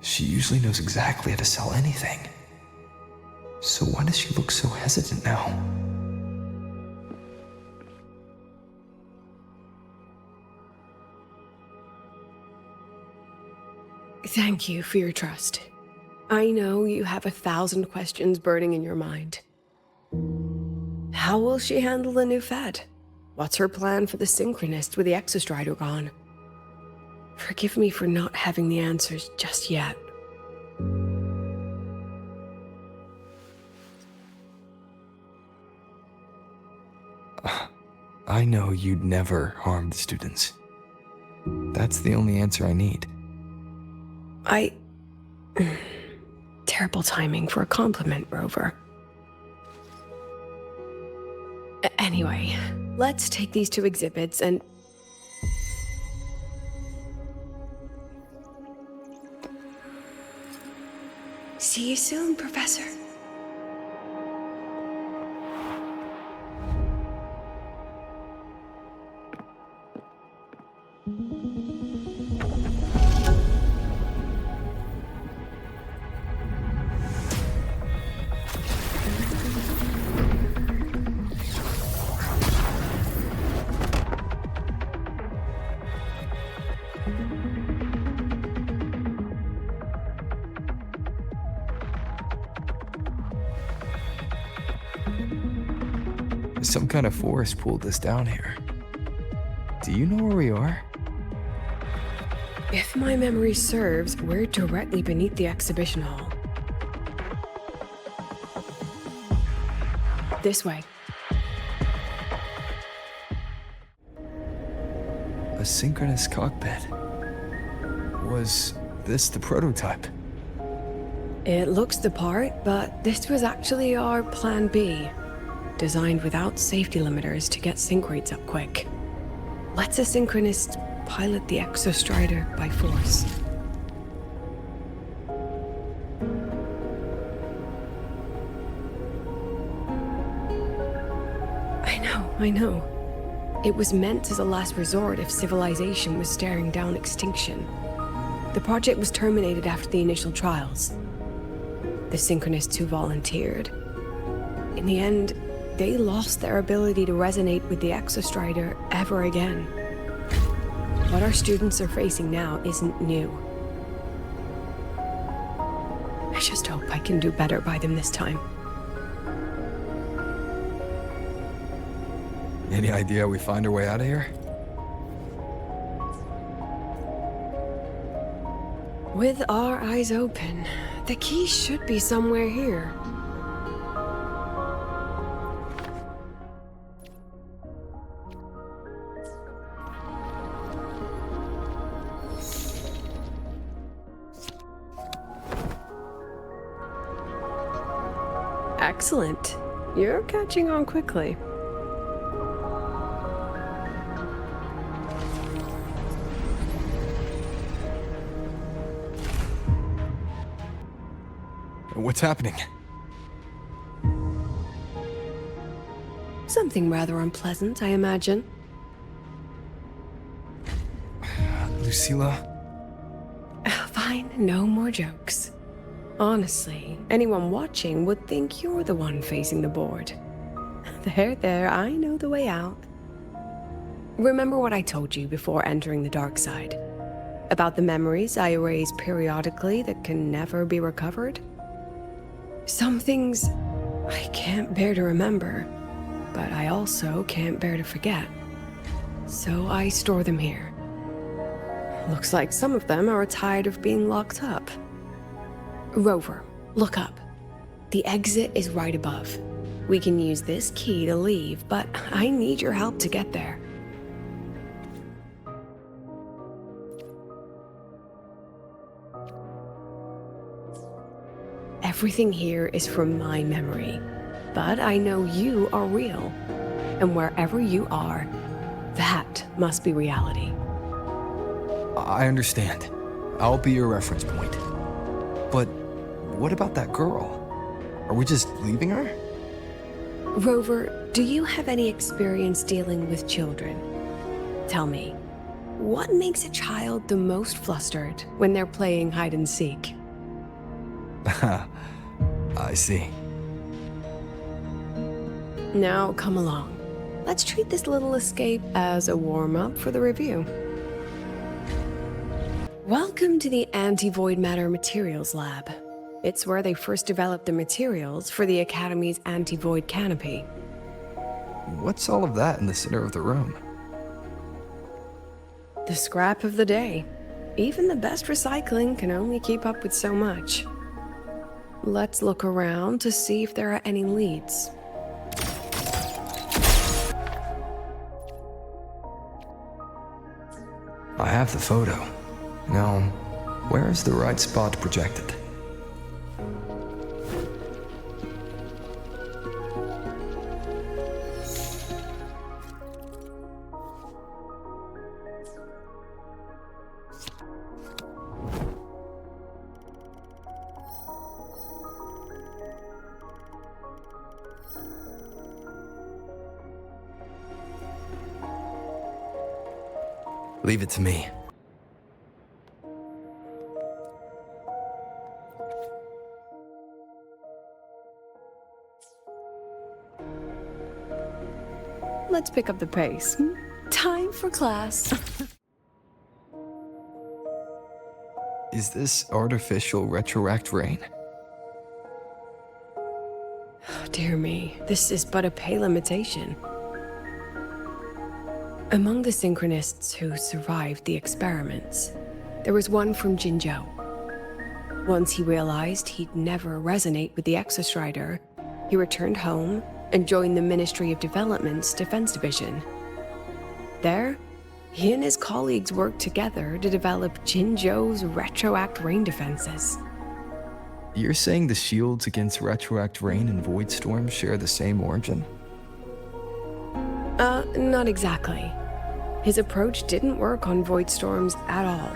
She usually knows exactly how to sell anything. So why does she look so hesitant now? Thank you for your trust. I know you have 1,000 questions burning in your mind. How will she handle the new fad? What's her plan for the Synchronist with the Exostrider gone? Forgive me for not having the answers just yet. I know you'd never harm the students. That's the only answer I need. Terrible timing for a compliment, Rover. Anyway, let's take these two exhibits and... See you soon, Professor. Some kind of force pulled us down here. Do you know where we are? If my memory serves, we're directly beneath the exhibition hall. This way. A synchronous cockpit. Was this the prototype? It looks the part, but this was actually our Plan B. Designed without safety limiters to get sync rates up quick. Let's a synchronist pilot the exostrider by force. I know. It was meant as a last resort if civilization was staring down extinction. The project was terminated after the initial trials. The synchronists who volunteered. In the end, they lost their ability to resonate with the exostrider ever again. What our students are facing now isn't new. I just hope I can do better by them this time. Any idea how we find our way out of here? With our eyes open, the key should be somewhere here. Excellent. You're catching on quickly. What's happening? Something rather unpleasant, I imagine. Lucilla? Fine, no more jokes. Honestly, anyone watching would think you're the one facing the board. There, I know the way out. Remember what I told you before entering the dark side? About the memories I erase periodically that can never be recovered? Some things I can't bear to remember, but I also can't bear to forget. So I store them here. Looks like some of them are tired of being locked up. Rover, look up. The exit is right above. We can use this key to leave, but I need your help to get there. Everything here is from my memory, but I know you are real, and wherever you are, that must be reality. I understand. I'll be your reference point. But what about that girl? Are we just leaving her? Rover, do you have any experience dealing with children? Tell me, what makes a child the most flustered when they're playing hide and seek? I see. Now come along. Let's treat this little escape as a warm-up for the review. Welcome to the Anti-Void Matter Materials Lab. It's where they first developed the materials for the Academy's anti-void canopy. What's all of that in the center of the room? The scrap of the day. Even the best recycling can only keep up with so much. Let's look around to see if there are any leads. I have the photo. Now, where is the right spot projected? Leave it to me. Let's pick up the pace. Time for class. Is this artificial retroact rain? Dear me, this is but a pale imitation. Among the synchronists who survived the experiments, there was one from Jinzhou. Once he realized he'd never resonate with the Exostrider, he returned home and joined the Ministry of Development's Defense Division. There, he and his colleagues worked together to develop Jinzhou's retroact rain defenses. You're saying the shields against retroact rain and void storm share the same origin? Not exactly. His approach didn't work on void storms at all,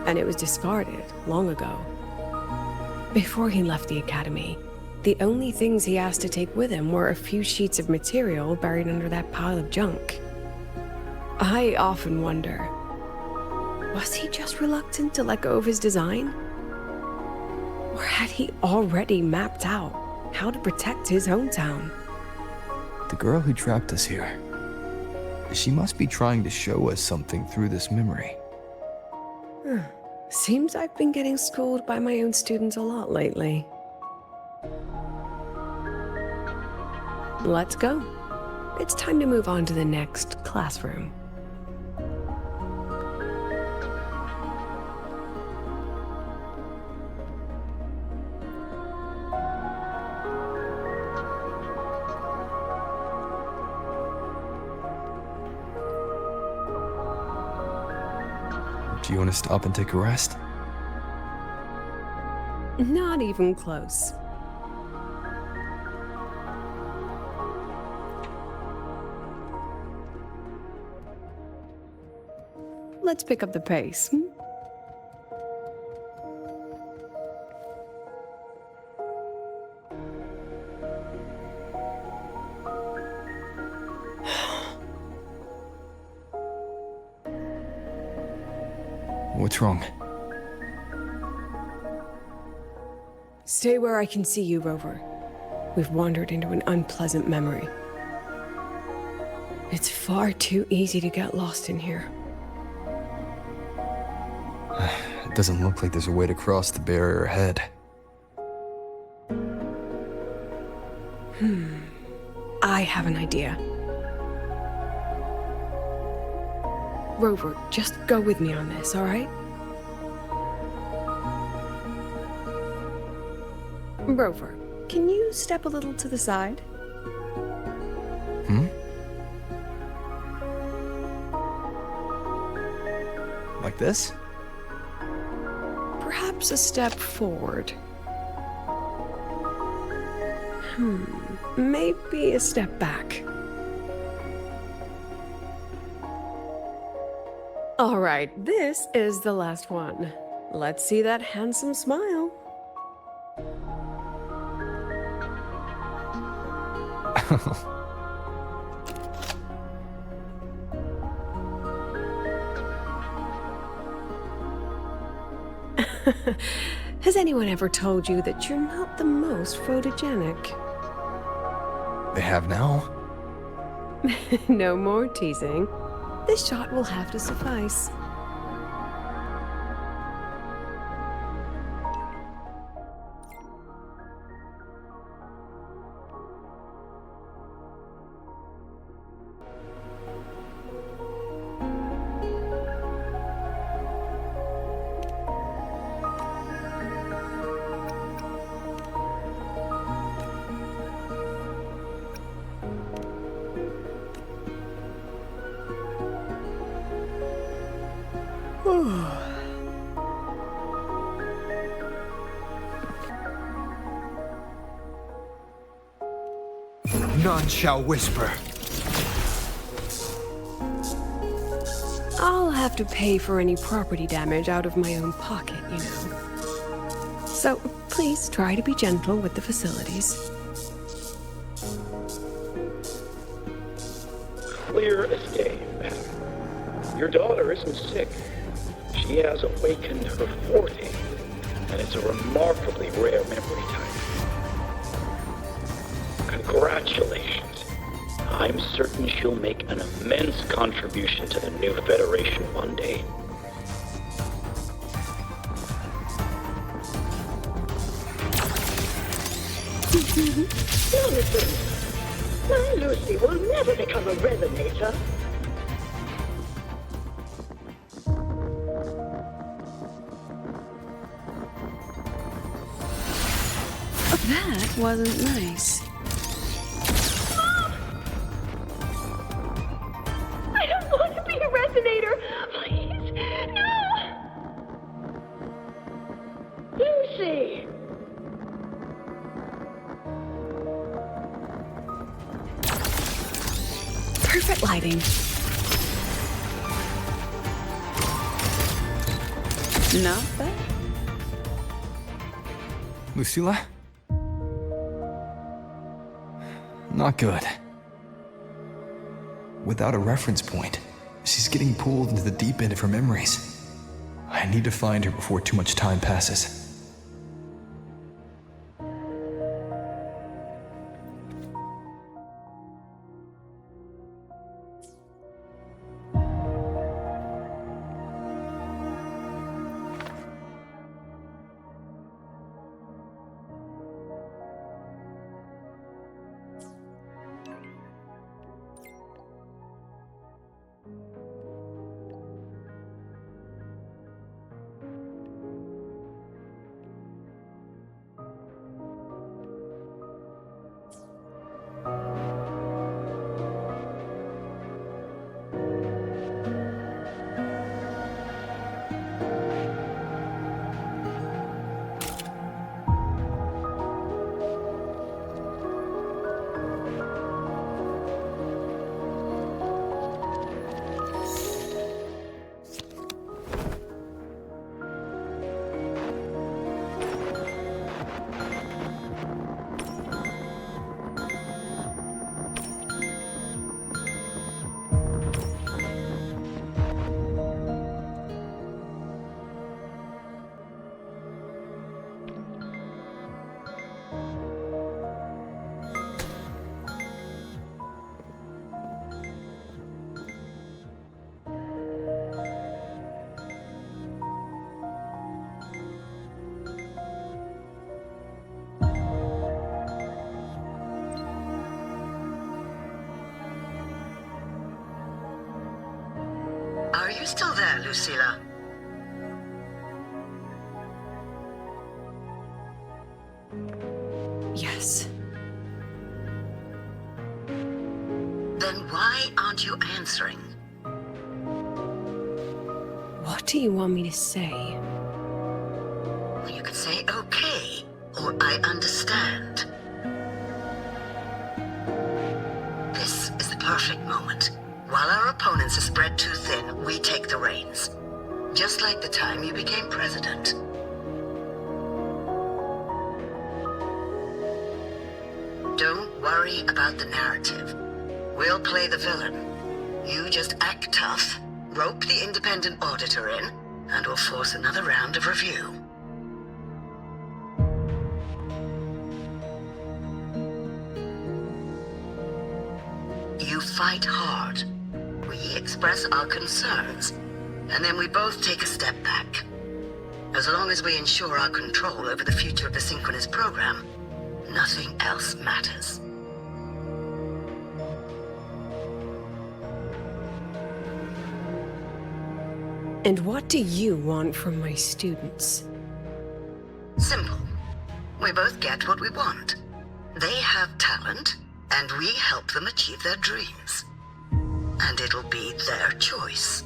and it was discarded long ago. Before he left the academy, the only things he asked to take with him were a few sheets of material buried under that pile of junk. I often wonder, was he just reluctant to let go of his design? Or had he already mapped out how to protect his hometown? The girl who trapped us here. She must be trying to show us something through this memory. Seems I've been getting schooled by my own students a lot lately. Let's go. It's time to move on to the next classroom. Do you want to stop and take a rest? Not even close. Let's pick up the pace. What's wrong? Stay where I can see you, Rover. We've wandered into an unpleasant memory. It's far too easy to get lost in here. It doesn't look like there's a way to cross the barrier ahead. I have an idea. Rover, just go with me on this, all right? Rover, can you step a little to the side? Like this? Perhaps a step forward. Maybe a step back. All right, this is the last one. Let's see that handsome smile. Has anyone ever told you that you're not the most photogenic? They have now? No more teasing. This shot will have to suffice. None shall whisper. I'll have to pay for any property damage out of my own pocket, you know. So please try to be gentle with the facilities. Clear as day, madam. Your daughter isn't sick. She has awakened her forte, and it's a remarkably rare memory type. Congratulations. I'm certain she'll make an immense contribution to the new Federation one day. Listen, my Lucy will never become a resonator. That wasn't nice. I don't want to be a resonator. Please, no. Lucy. Perfect lighting. Not bad. Lucilla? Not good. Without a reference point, she's getting pulled into the deep end of her memories. I need to find her before too much time passes. Are you still there, Lucilla? Yes. Then why aren't you answering? What do you want me to say? Well, you could say okay, or I understand. This is the perfect moment. While our opponents are spread too thin, we take the reins. Just like the time you became president. Don't worry about the narrative. We'll play the villain. You just act tough, rope the independent auditor in, and we'll force another round of review. You fight hard. We express our concerns, and then we both take a step back. As long as we ensure our control over the future of the synchronous program, nothing else matters. And what do you want from my students? Simple. We both get what we want. They have talent, and we help them achieve their dreams. And it'll be their choice.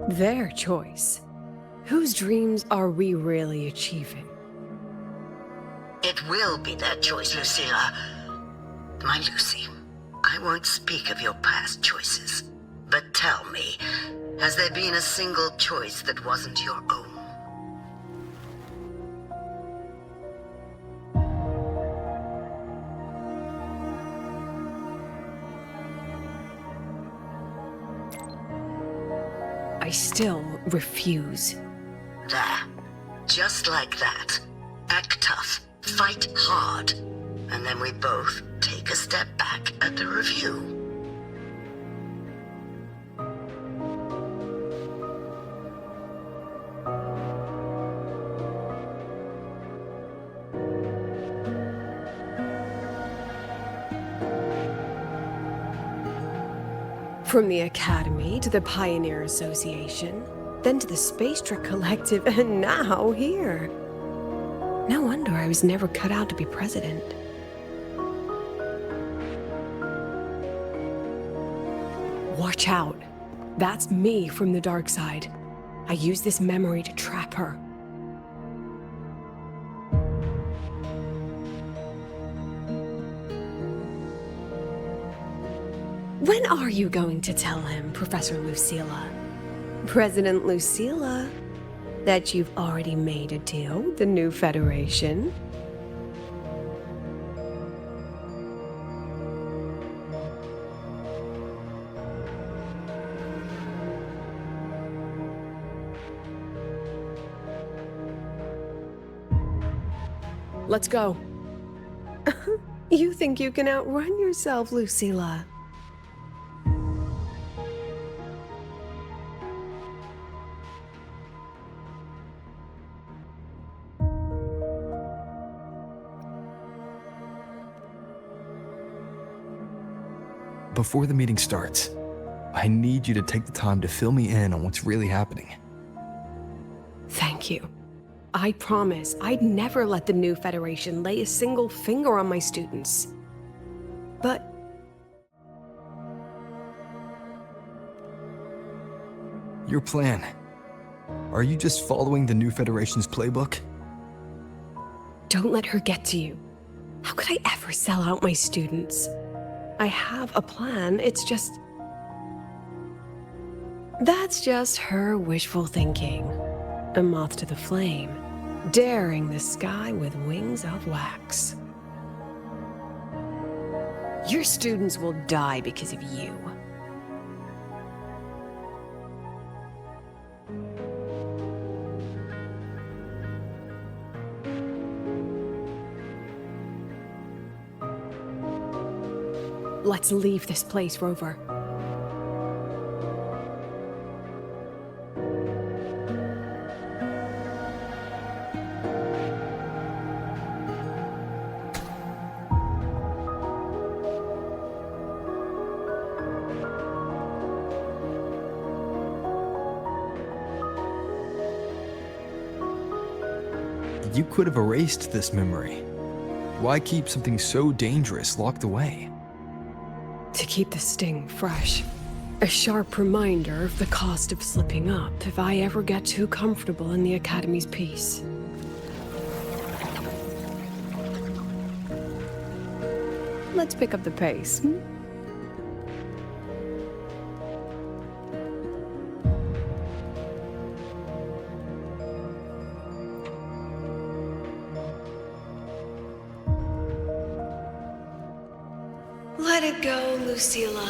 Their choice? Whose dreams are we really achieving? will be their choice, Lucilla. My Lucy, I won't speak of your past choices, but tell me, has there been a single choice that wasn't your own? I still refuse. There. Just like that. Act tough. Fight hard. And then we both take a step back at the review. From the Academy to the Pioneer Association, then to the Space Trek Collective, and now here. No wonder I was never cut out to be president. Watch out. That's me from the dark side. I use this memory to trap her. When are you going to tell him, Professor Lucilla? President Lucilla, that you've already made a deal with the new Federation? Let's go. You think you can outrun yourself, Lucilla? Before the meeting starts, I need you to take the time to fill me in on what's really happening. Thank you. I promise I'd never let the new Federation lay a single finger on my students. But Your plan. Are you just following the new Federation's playbook? don't let her get to you. How could I ever sell out my students? I have a plan, it's just... That's just her wishful thinking. A moth to the flame, daring the sky with wings of wax. Your students will die because of you. Let's leave this place, Rover. You could have erased this memory. Why keep something so dangerous locked away? To keep the sting fresh. A sharp reminder of the cost of slipping up if I ever get too comfortable in the Academy's peace. Let's pick up the pace, hmm? Let it go, Lucilla.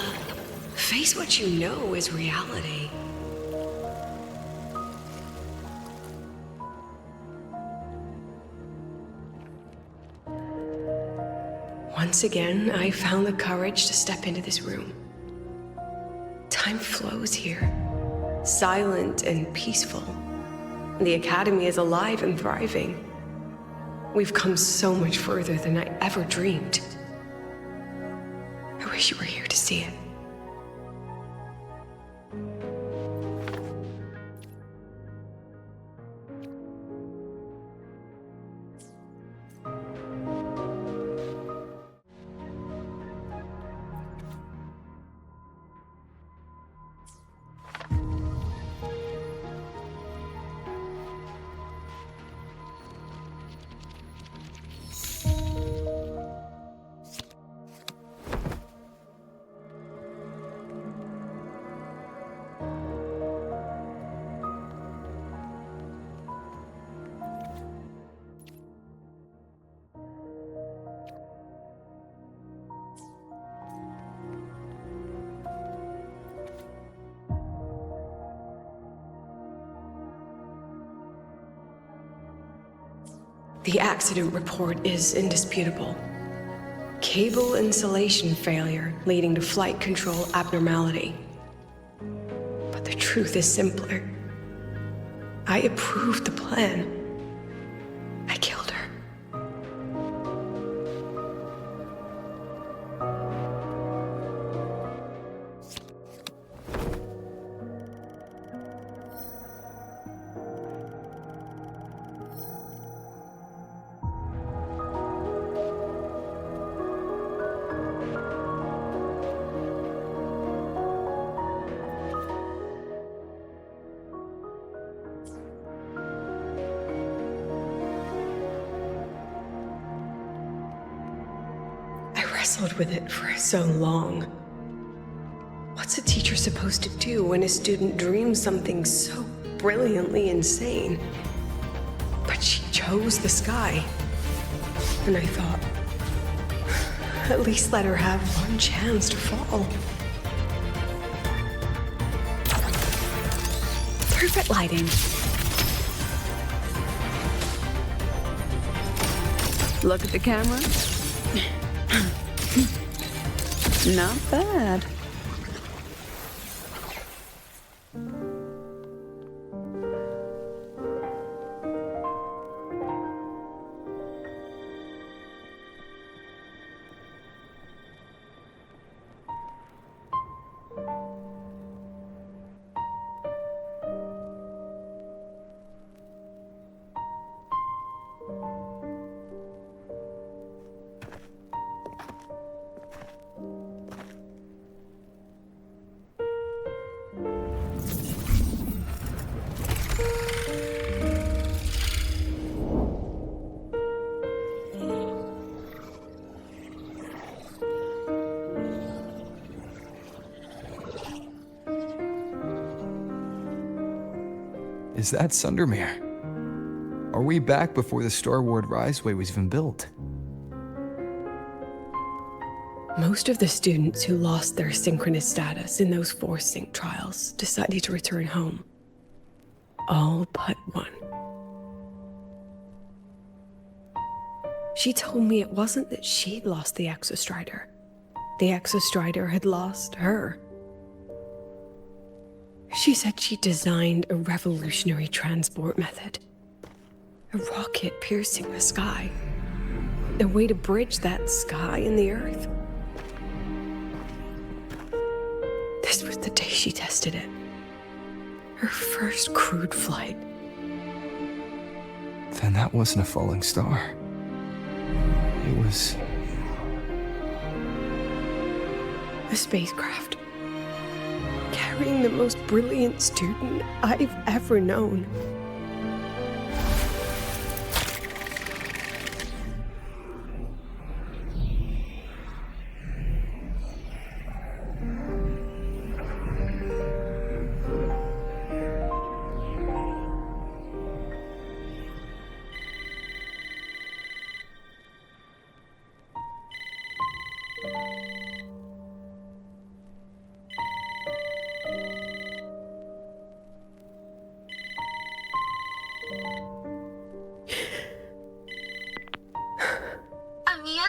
Face what you know is reality. Once again, I found the courage to step into this room. Time flows here, silent and peaceful. The Academy is alive and thriving. We've come so much further than I ever dreamed. I wish you were here to see it. The accident report is indisputable. Cable insulation failure leading to flight control abnormality. But the truth is simpler. I approved the plan. I killed her. Wrestled with it for so long. What's a teacher supposed to do when a student dreams something so brilliantly insane? But she chose the sky. And I thought, at least let her have one chance to fall. Perfect lighting. Look at the camera. Not bad. Is that Sundermere? Are we back before the Star Ward Riseway was even built? Most of the students who lost their synchronous status in those force sync trials decided to return home. All but one. She told me it wasn't that she'd lost the Exostrider. The Exostrider had lost her. She said she designed a revolutionary transport method. A rocket piercing the sky. A way to bridge that sky and the Earth. This was the day she tested it. Her first crewed flight. Then that wasn't a falling star. It was... a spacecraft. Carrying the most brilliant student I've ever known.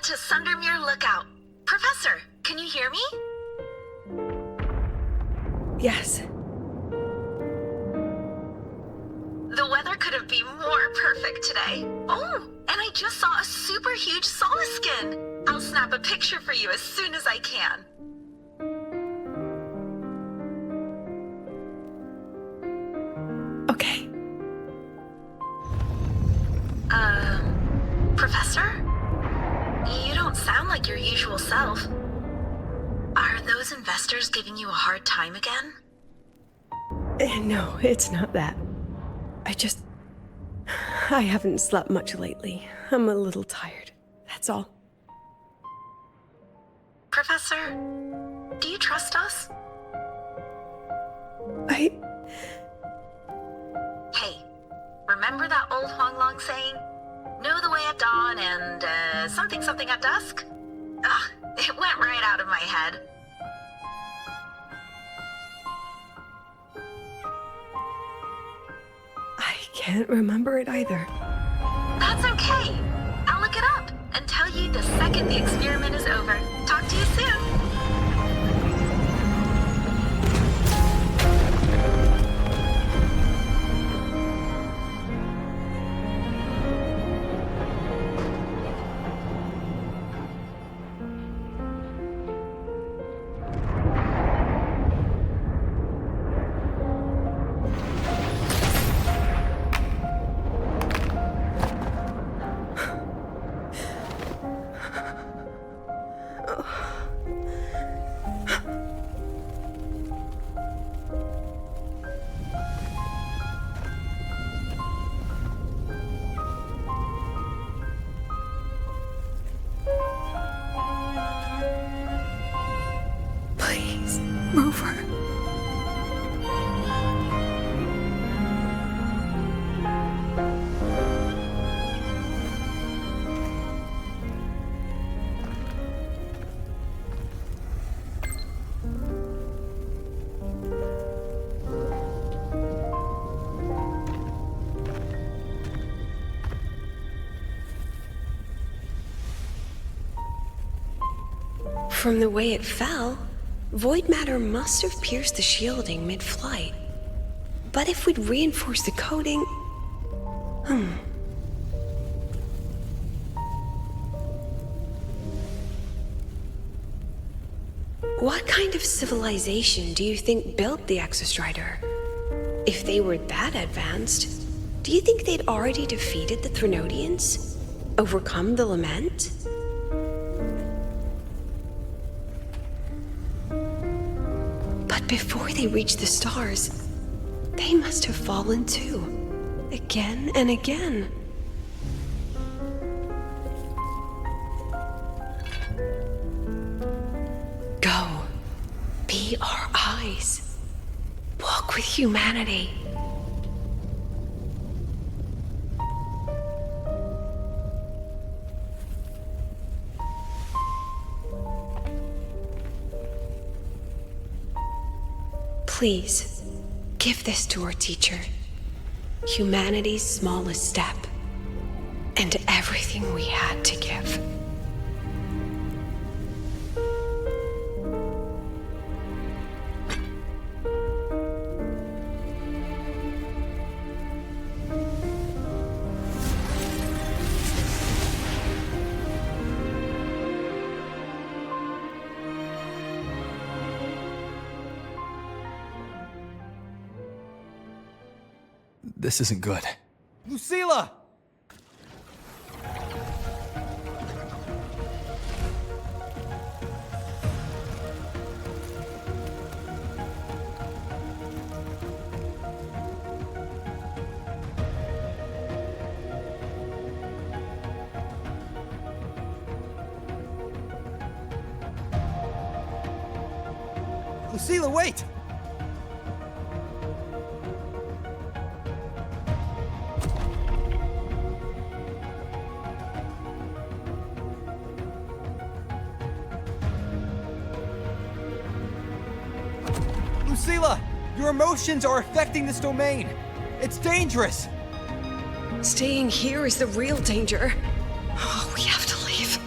To Sundermere Lookout. Professor, can you hear me? Yes. The weather couldn't be more perfect today. Oh, and I just saw a super huge Solaskin. I'll snap a picture for you as soon as I can. Okay. Professor? You don't sound like your usual self. Are those investors giving you a hard time again? No, it's not that. I haven't slept much lately. I'm a little tired. That's all. Professor, do you trust us? Hey, remember that old Huanglong saying? Know the way at dawn and, something at dusk? Ugh, it went right out of my head. I can't remember it either. That's okay. I'll look it up and tell you the second the experiment is over. Talk to you soon. Please, move her. From the way it fell, void matter must have pierced the shielding mid-flight. But if we'd reinforced the coating... What kind of civilization do you think built the Exostrider? If they were that advanced, do you think they'd already defeated the Threnodians? Overcome the Lament? But before they reached the stars, they must have fallen too. Again and again. Go. Be our eyes. Walk with humanity. Please, give this to our teacher. Humanity's smallest step. And everything we had to give. This isn't good. Lucilla! Lucilla, wait! Lucilla, your emotions are affecting this domain. It's dangerous. Staying here is the real danger. Oh, we have to leave.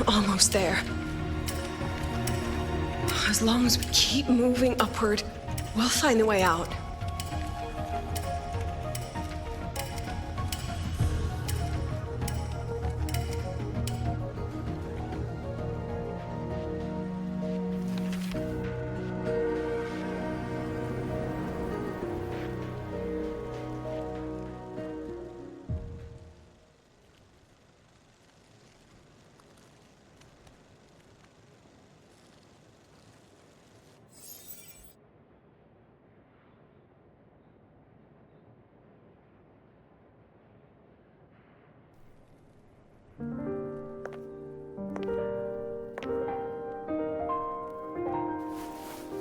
Almost there. As long as we keep moving upward, we'll find the way out.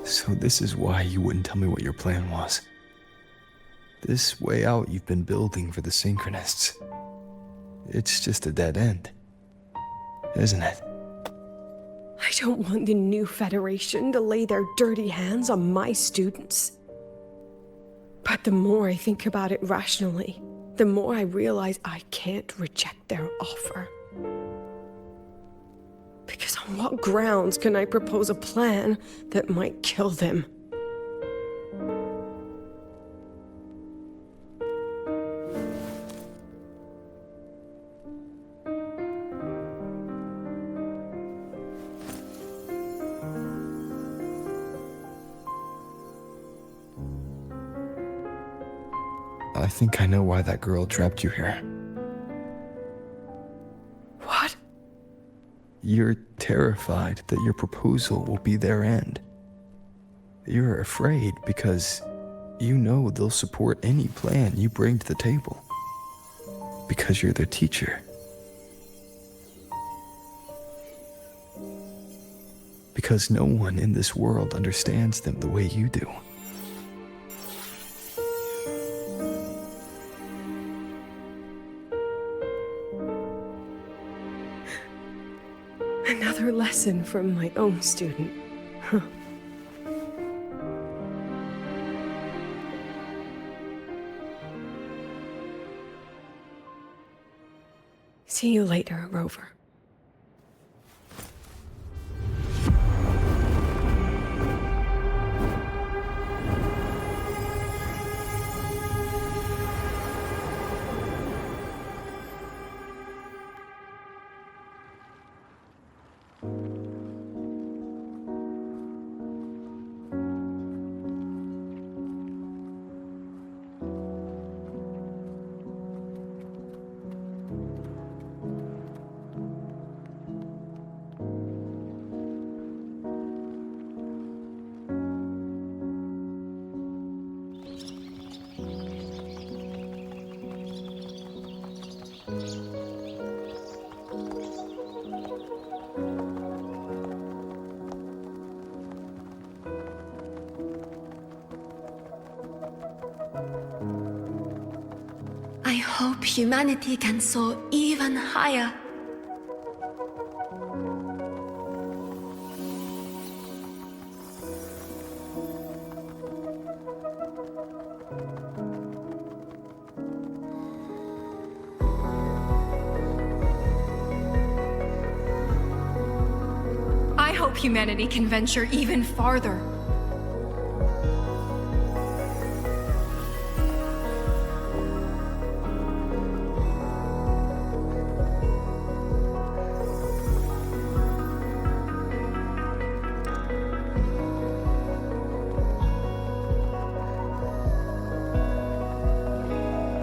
So this is why you wouldn't tell me what your plan was. This way out you've been building for the Synchronists. It's just a dead end, isn't it? I don't want the new Federation to lay their dirty hands on my students. But the more I think about it rationally, the more I realize I can't reject their offer. Because on what grounds can I propose a plan that might kill them? I think I know why that girl trapped you here. What? You're terrified that your proposal will be their end. You're afraid because you know they'll support any plan you bring to the table. Because you're their teacher. Because no one in this world understands them the way you do. Another lesson from my own student. Huh. See you later, Rover. I hope humanity can soar even higher. I hope humanity can venture even farther.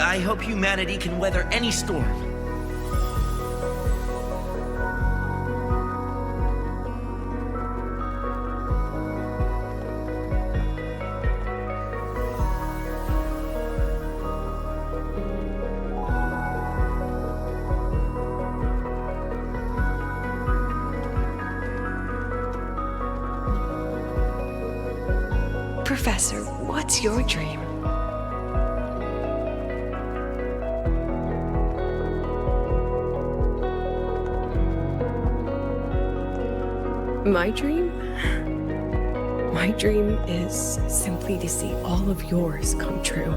I hope humanity can weather any storm. Professor, what's your dream? My dream? My dream is simply to see all of yours come true.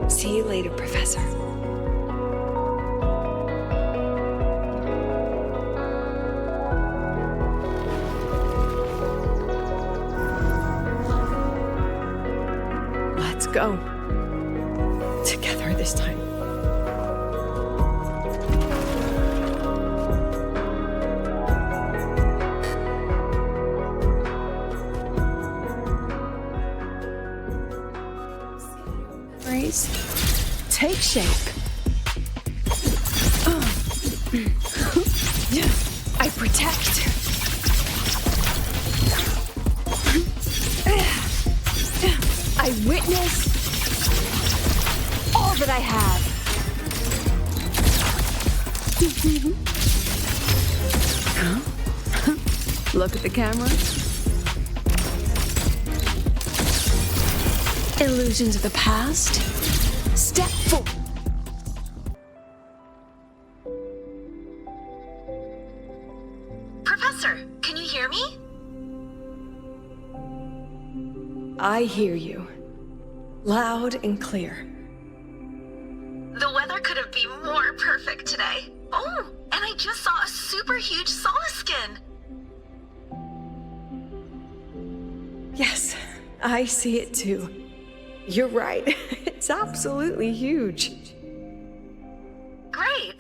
See you later, Professor. Let's go. Together this time. Raise. Take shape. I protect. I witness all that I have. Look at the camera. Illusions of the past. Step forward. Professor, can you hear me? I hear you. Loud and clear. The weather couldn't be more perfect today. Oh, and I just saw a super huge solaskin. Yes, I see it too. You're right. It's absolutely huge. Great.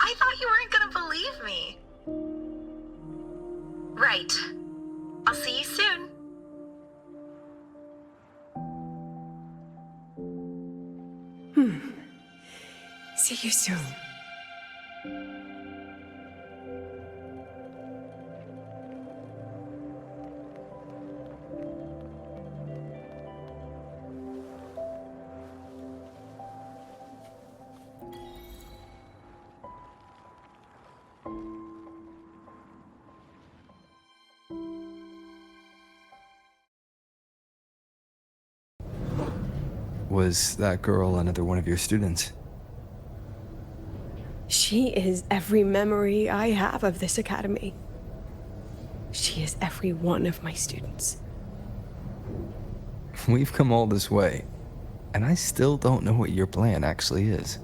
I thought you weren't gonna believe me. Right. I'll see you soon. See you soon. Was that girl another one of your students? She is every memory I have of this academy. She is every one of my students. We've come all this way, and I still don't know what your plan actually is.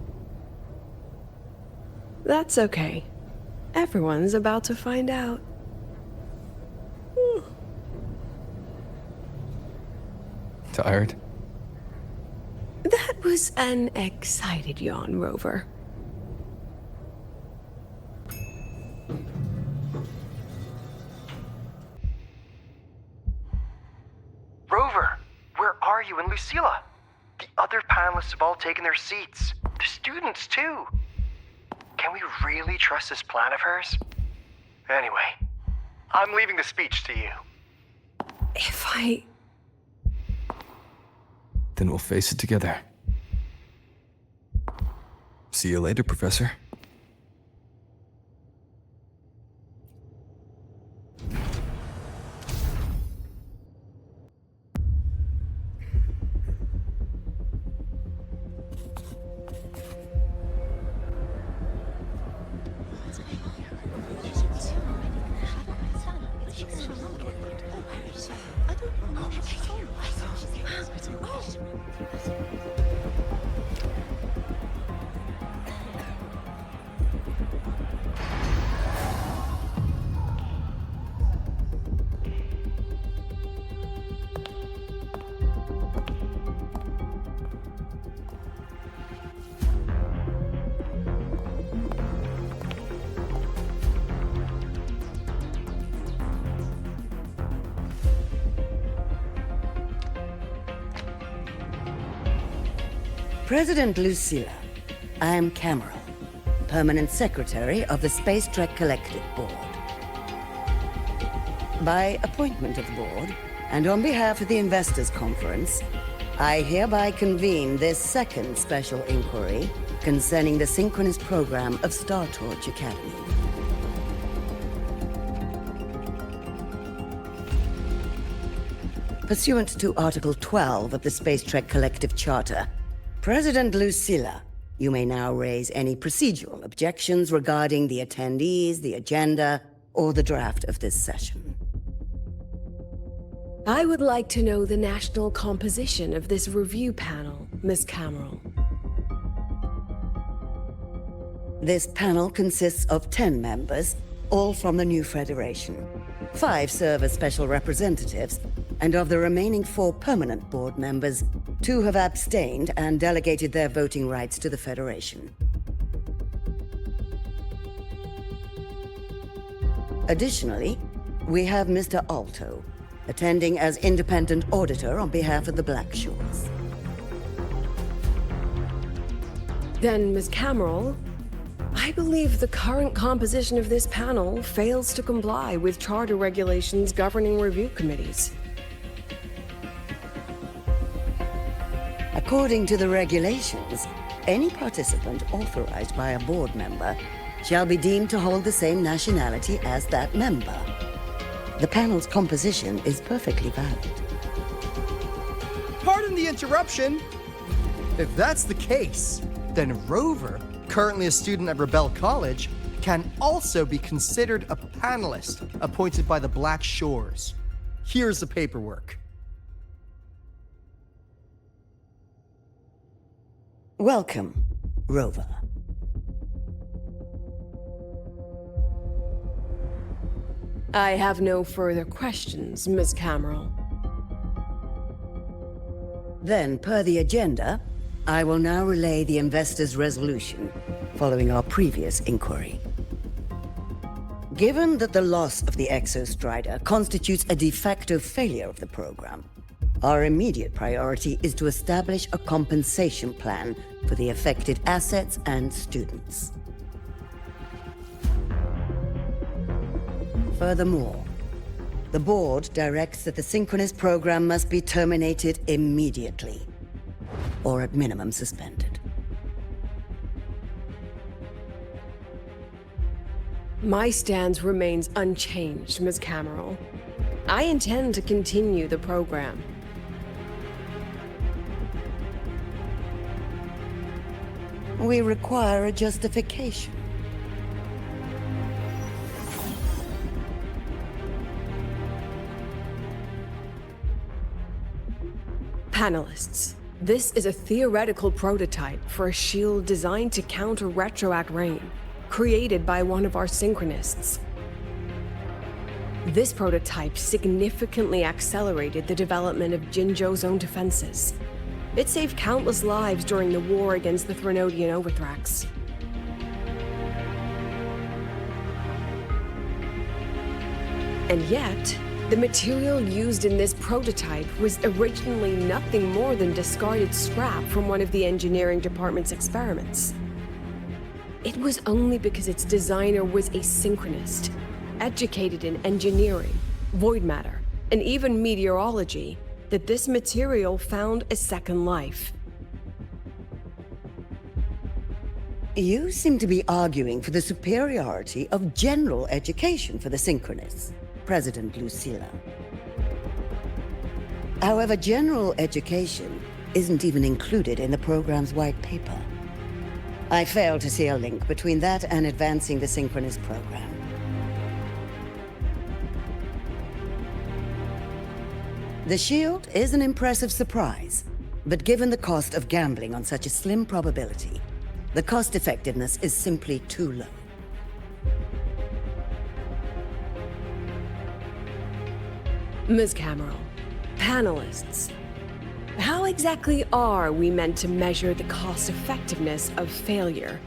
That's okay. Everyone's about to find out. Tired? That was an excited yawn, Rover. Rover, where are you and Lucilla? The other panelists have all taken their seats. The students, too. Can we really trust this plan of hers? Anyway, I'm leaving the speech to you. If I... Then we'll face it together. See you later, Professor. President Lucilla, I am Cameron, Permanent Secretary of the Space Trek Collective Board. By appointment of the board, and on behalf of the Investors Conference, I hereby convene this second special inquiry concerning the synchronous program of Star Torch Academy. Pursuant to Article 12 of the Space Trek Collective Charter, President Lucilla, you may now raise any procedural objections regarding the attendees, the agenda, or the draft of this session. I would like to know the national composition of this review panel, Miss Cameron. This panel consists of 10 members, all from the new Federation. 5 serve as special representatives, and of the remaining 4 permanent board members, 2 have abstained and delegated their voting rights to the Federation. Additionally, we have Mr. Alto, attending as independent auditor on behalf of the Black Shores. Then, Ms. Cameron, I believe the current composition of this panel fails to comply with charter regulations governing review committees. According to the regulations, any participant authorized by a board member shall be deemed to hold the same nationality as that member. The panel's composition is perfectly valid. Pardon the interruption. If that's the case, then Rover, currently a student at Rebel College, can also be considered a panelist appointed by the Black Shores. Here's the paperwork. Welcome, Rover. I have no further questions, Ms. Cameron. Then, per the agenda, I will now relay the investor's resolution following our previous inquiry. Given that the loss of the Exostrider constitutes a de facto failure of the program, our immediate priority is to establish a compensation plan for the affected assets and students. Furthermore, the board directs that the synchronous program must be terminated immediately, or at minimum suspended. My stance remains unchanged, Ms. Cameron. I intend to continue the program. We require a justification. Panelists, this is a theoretical prototype for a shield designed to counter retroact rain, created by one of our synchronists. This prototype significantly accelerated the development of Jinzhou's own defenses. It saved countless lives during the war against the Threnodian Overthrax. And yet, the material used in this prototype was originally nothing more than discarded scrap from one of the engineering department's experiments. It was only because its designer was a synchronist, educated in engineering, void matter, and even meteorology, that this material found a second life. You seem to be arguing for the superiority of general education for the synchronists, President Lucilla. However, general education isn't even included in the program's white paper. I fail to see a link between that and advancing the synchronous program. The shield is an impressive surprise, but given the cost of gambling on such a slim probability, the cost-effectiveness is simply too low. Ms. Cameron, panelists, how exactly are we meant to measure the cost-effectiveness of failure?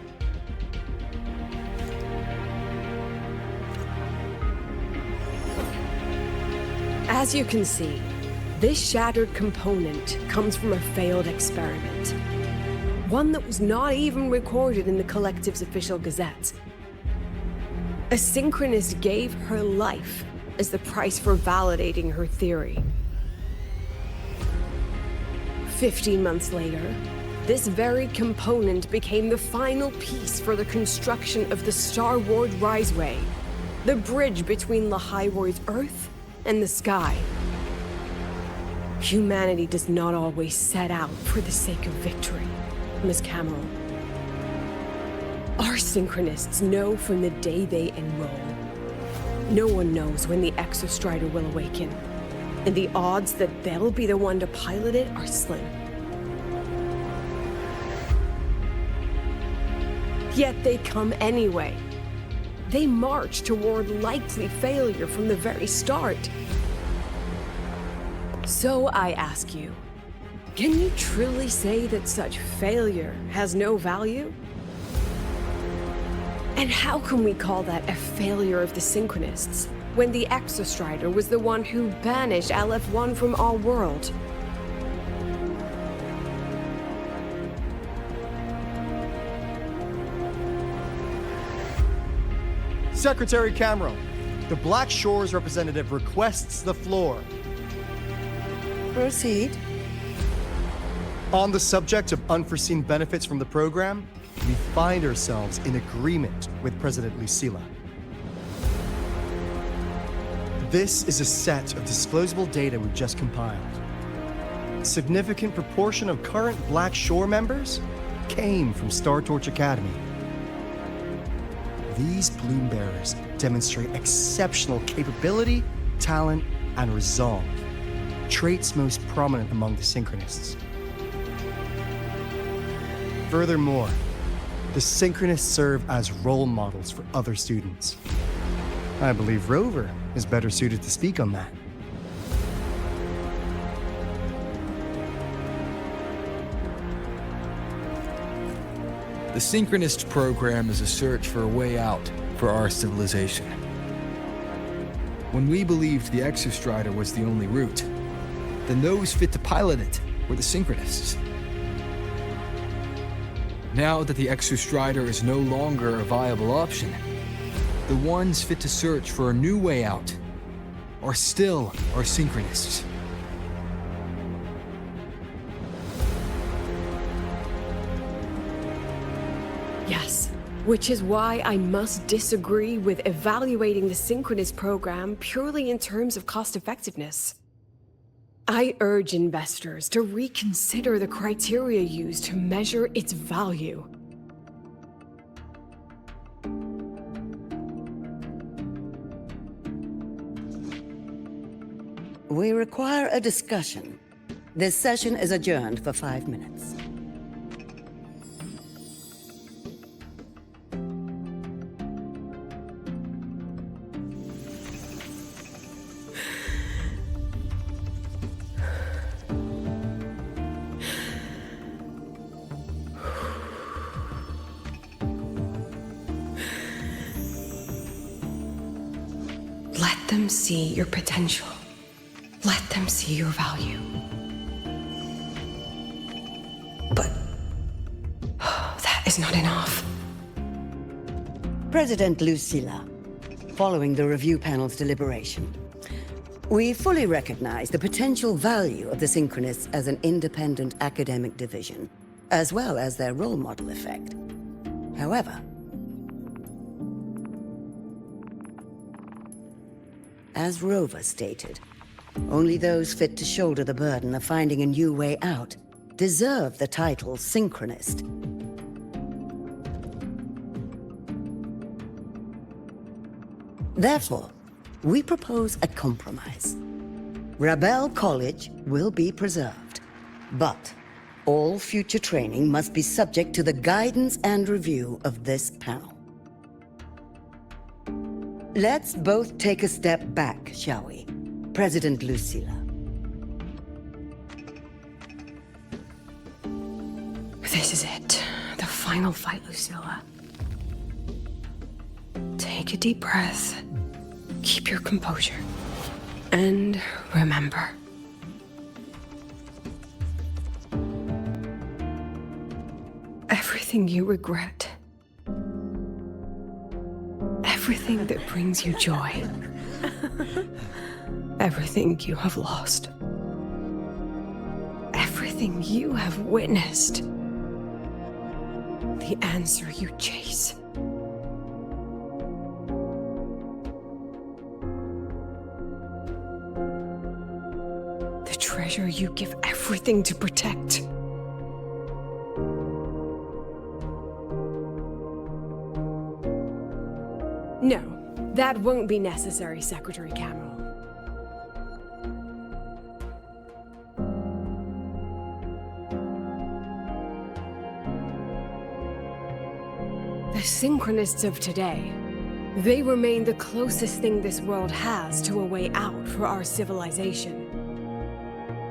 As you can see, this shattered component comes from a failed experiment. One that was not even recorded in the Collective's official gazette. A synchronist gave her life as the price for validating her theory. 15 months later, this very component became the final piece for the construction of the Star Ward Riseway, the bridge between Lahairoy's Earth and the sky. Humanity does not always set out for the sake of victory, Ms. Cameron. Our synchronists know from the day they enroll. No one knows when the Exostrider will awaken, and the odds that they'll be the one to pilot it are slim. Yet they come anyway. They march toward likely failure from the very start. So I ask you, can you truly say that such failure has no value? And how can we call that a failure of the Synchronists, when the Exostrider was the one who banished LF1 from our world? Secretary Cameron, the Black Shores representative requests the floor. Proceed. On the subject of unforeseen benefits from the program, we find ourselves in agreement with President Lucilla. This is a set of disclosable data we've just compiled. A significant proportion of current Black Shore members came from Star Torch Academy. These Bloom Bearers demonstrate exceptional capability, talent, and resolve, traits most prominent among the Synchronists. Furthermore, the Synchronists serve as role models for other students. I believe Rover is better suited to speak on that. The Synchronist program is a search for a way out for our civilization. When we believed the Exostrider was the only route, then those fit to pilot it were the Synchronists. Now that the Exostrider is no longer a viable option, the ones fit to search for a new way out are still our Synchronists. Yes, which is why I must disagree with evaluating the Synchronist program purely in terms of cost effectiveness. I urge investors to reconsider the criteria used to measure its value. We require a discussion. This session is adjourned for 5 minutes. Let them see your potential. Let them see your value. But that is not enough. President Lucilla, following the review panel's deliberation, we fully recognize the potential value of the Synchronists as an independent academic division, as well as their role model effect. However, as Rover stated, only those fit to shoulder the burden of finding a new way out deserve the title Synchronist. Therefore, we propose a compromise. Rebel College will be preserved, but all future training must be subject to the guidance and review of this panel. Let's both take a step back, shall we? President Lucilla. This is it. The final fight, Lucilla. Take a deep breath. Keep your composure. And remember. Everything you regret. Everything that brings you joy. Everything you have lost. Everything you have witnessed. The answer you chase. The treasure you give everything to protect. No, that won't be necessary, Secretary Cameron. The Synchronists of today, they remain the closest thing this world has to a way out for our civilization.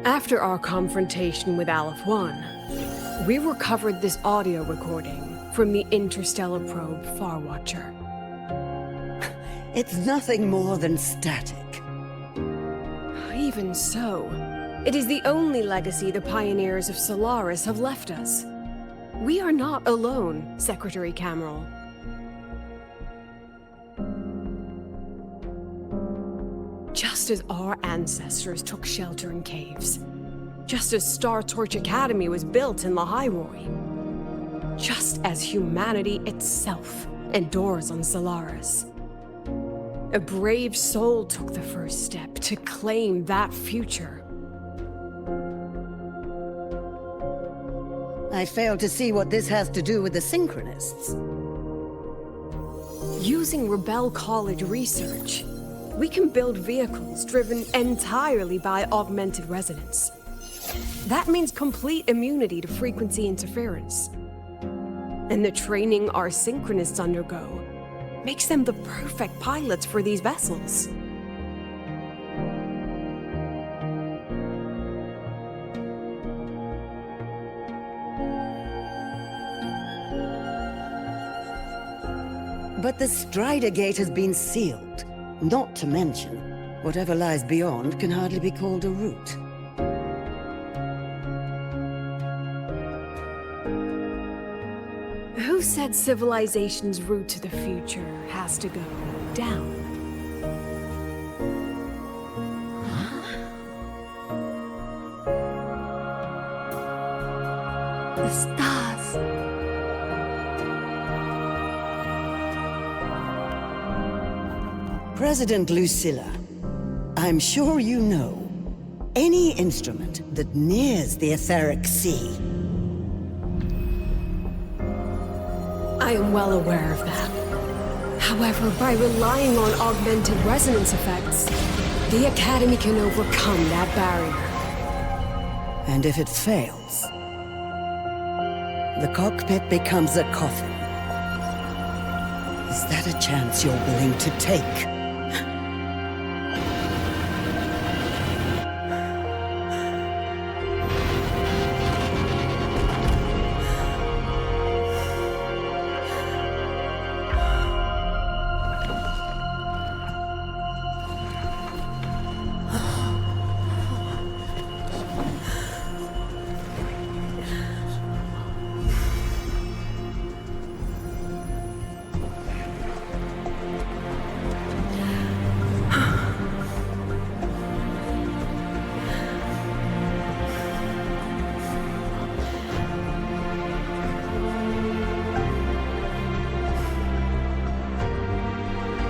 After our confrontation with Aleph 1, we recovered this audio recording from the interstellar probe Farwatcher. It's nothing more than static. Even so, it is the only legacy the pioneers of Solaris have left us. We are not alone, Secretary Cameron. Just as our ancestors took shelter in caves, just as Star Torch Academy was built in Lahairoi, just as humanity itself endures on Solaris. A brave soul took the first step to claim that future. I fail to see what this has to do with the Synchronists. Using Rebel College research, we can build vehicles driven entirely by augmented resonance. That means complete immunity to frequency interference. And the training our Synchronists undergo makes them the perfect pilots for these vessels. But the Strider Gate has been sealed. Not to mention, whatever lies beyond can hardly be called a route. Who said civilization's route to the future has to go down? The stars. President Lucilla, I'm sure you know, any instrument that nears the etheric sea. I am well aware of that. However, by relying on augmented resonance effects, the Academy can overcome that barrier. And if it fails, the cockpit becomes a coffin. Is that a chance you're willing to take?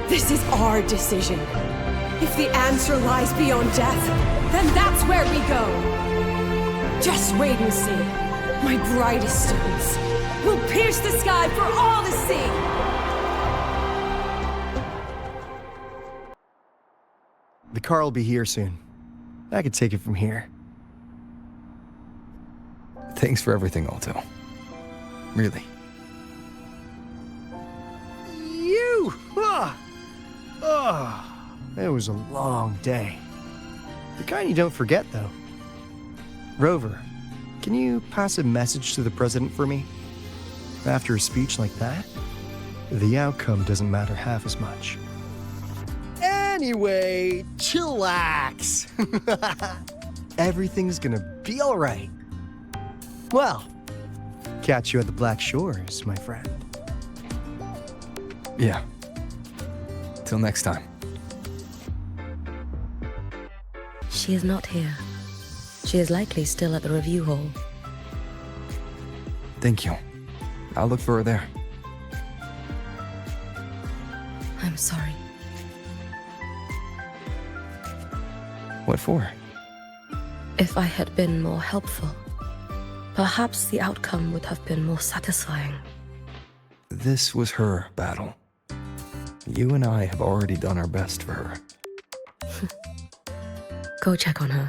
This is our decision. If the answer lies beyond death, then that's where we go. Just wait and see. My brightest students will pierce the sky for all to see. The car will be here soon. I could take it from here. Thanks for everything, Alto. Really. You! Oh, it was a long day. The kind you don't forget, though. Rover, can you pass a message to the president for me? After a speech like that, the outcome doesn't matter half as much. Anyway, chillax. Everything's gonna be all right. Well, catch you at the Black Shores, my friend. Yeah. Till next time. She is not here. She is likely still at the review hall. Thank you. I'll look for her there. I'm sorry. What for? If I had been more helpful, perhaps the outcome would have been more satisfying. This was her battle. You and I have already done our best for her. Go check on her.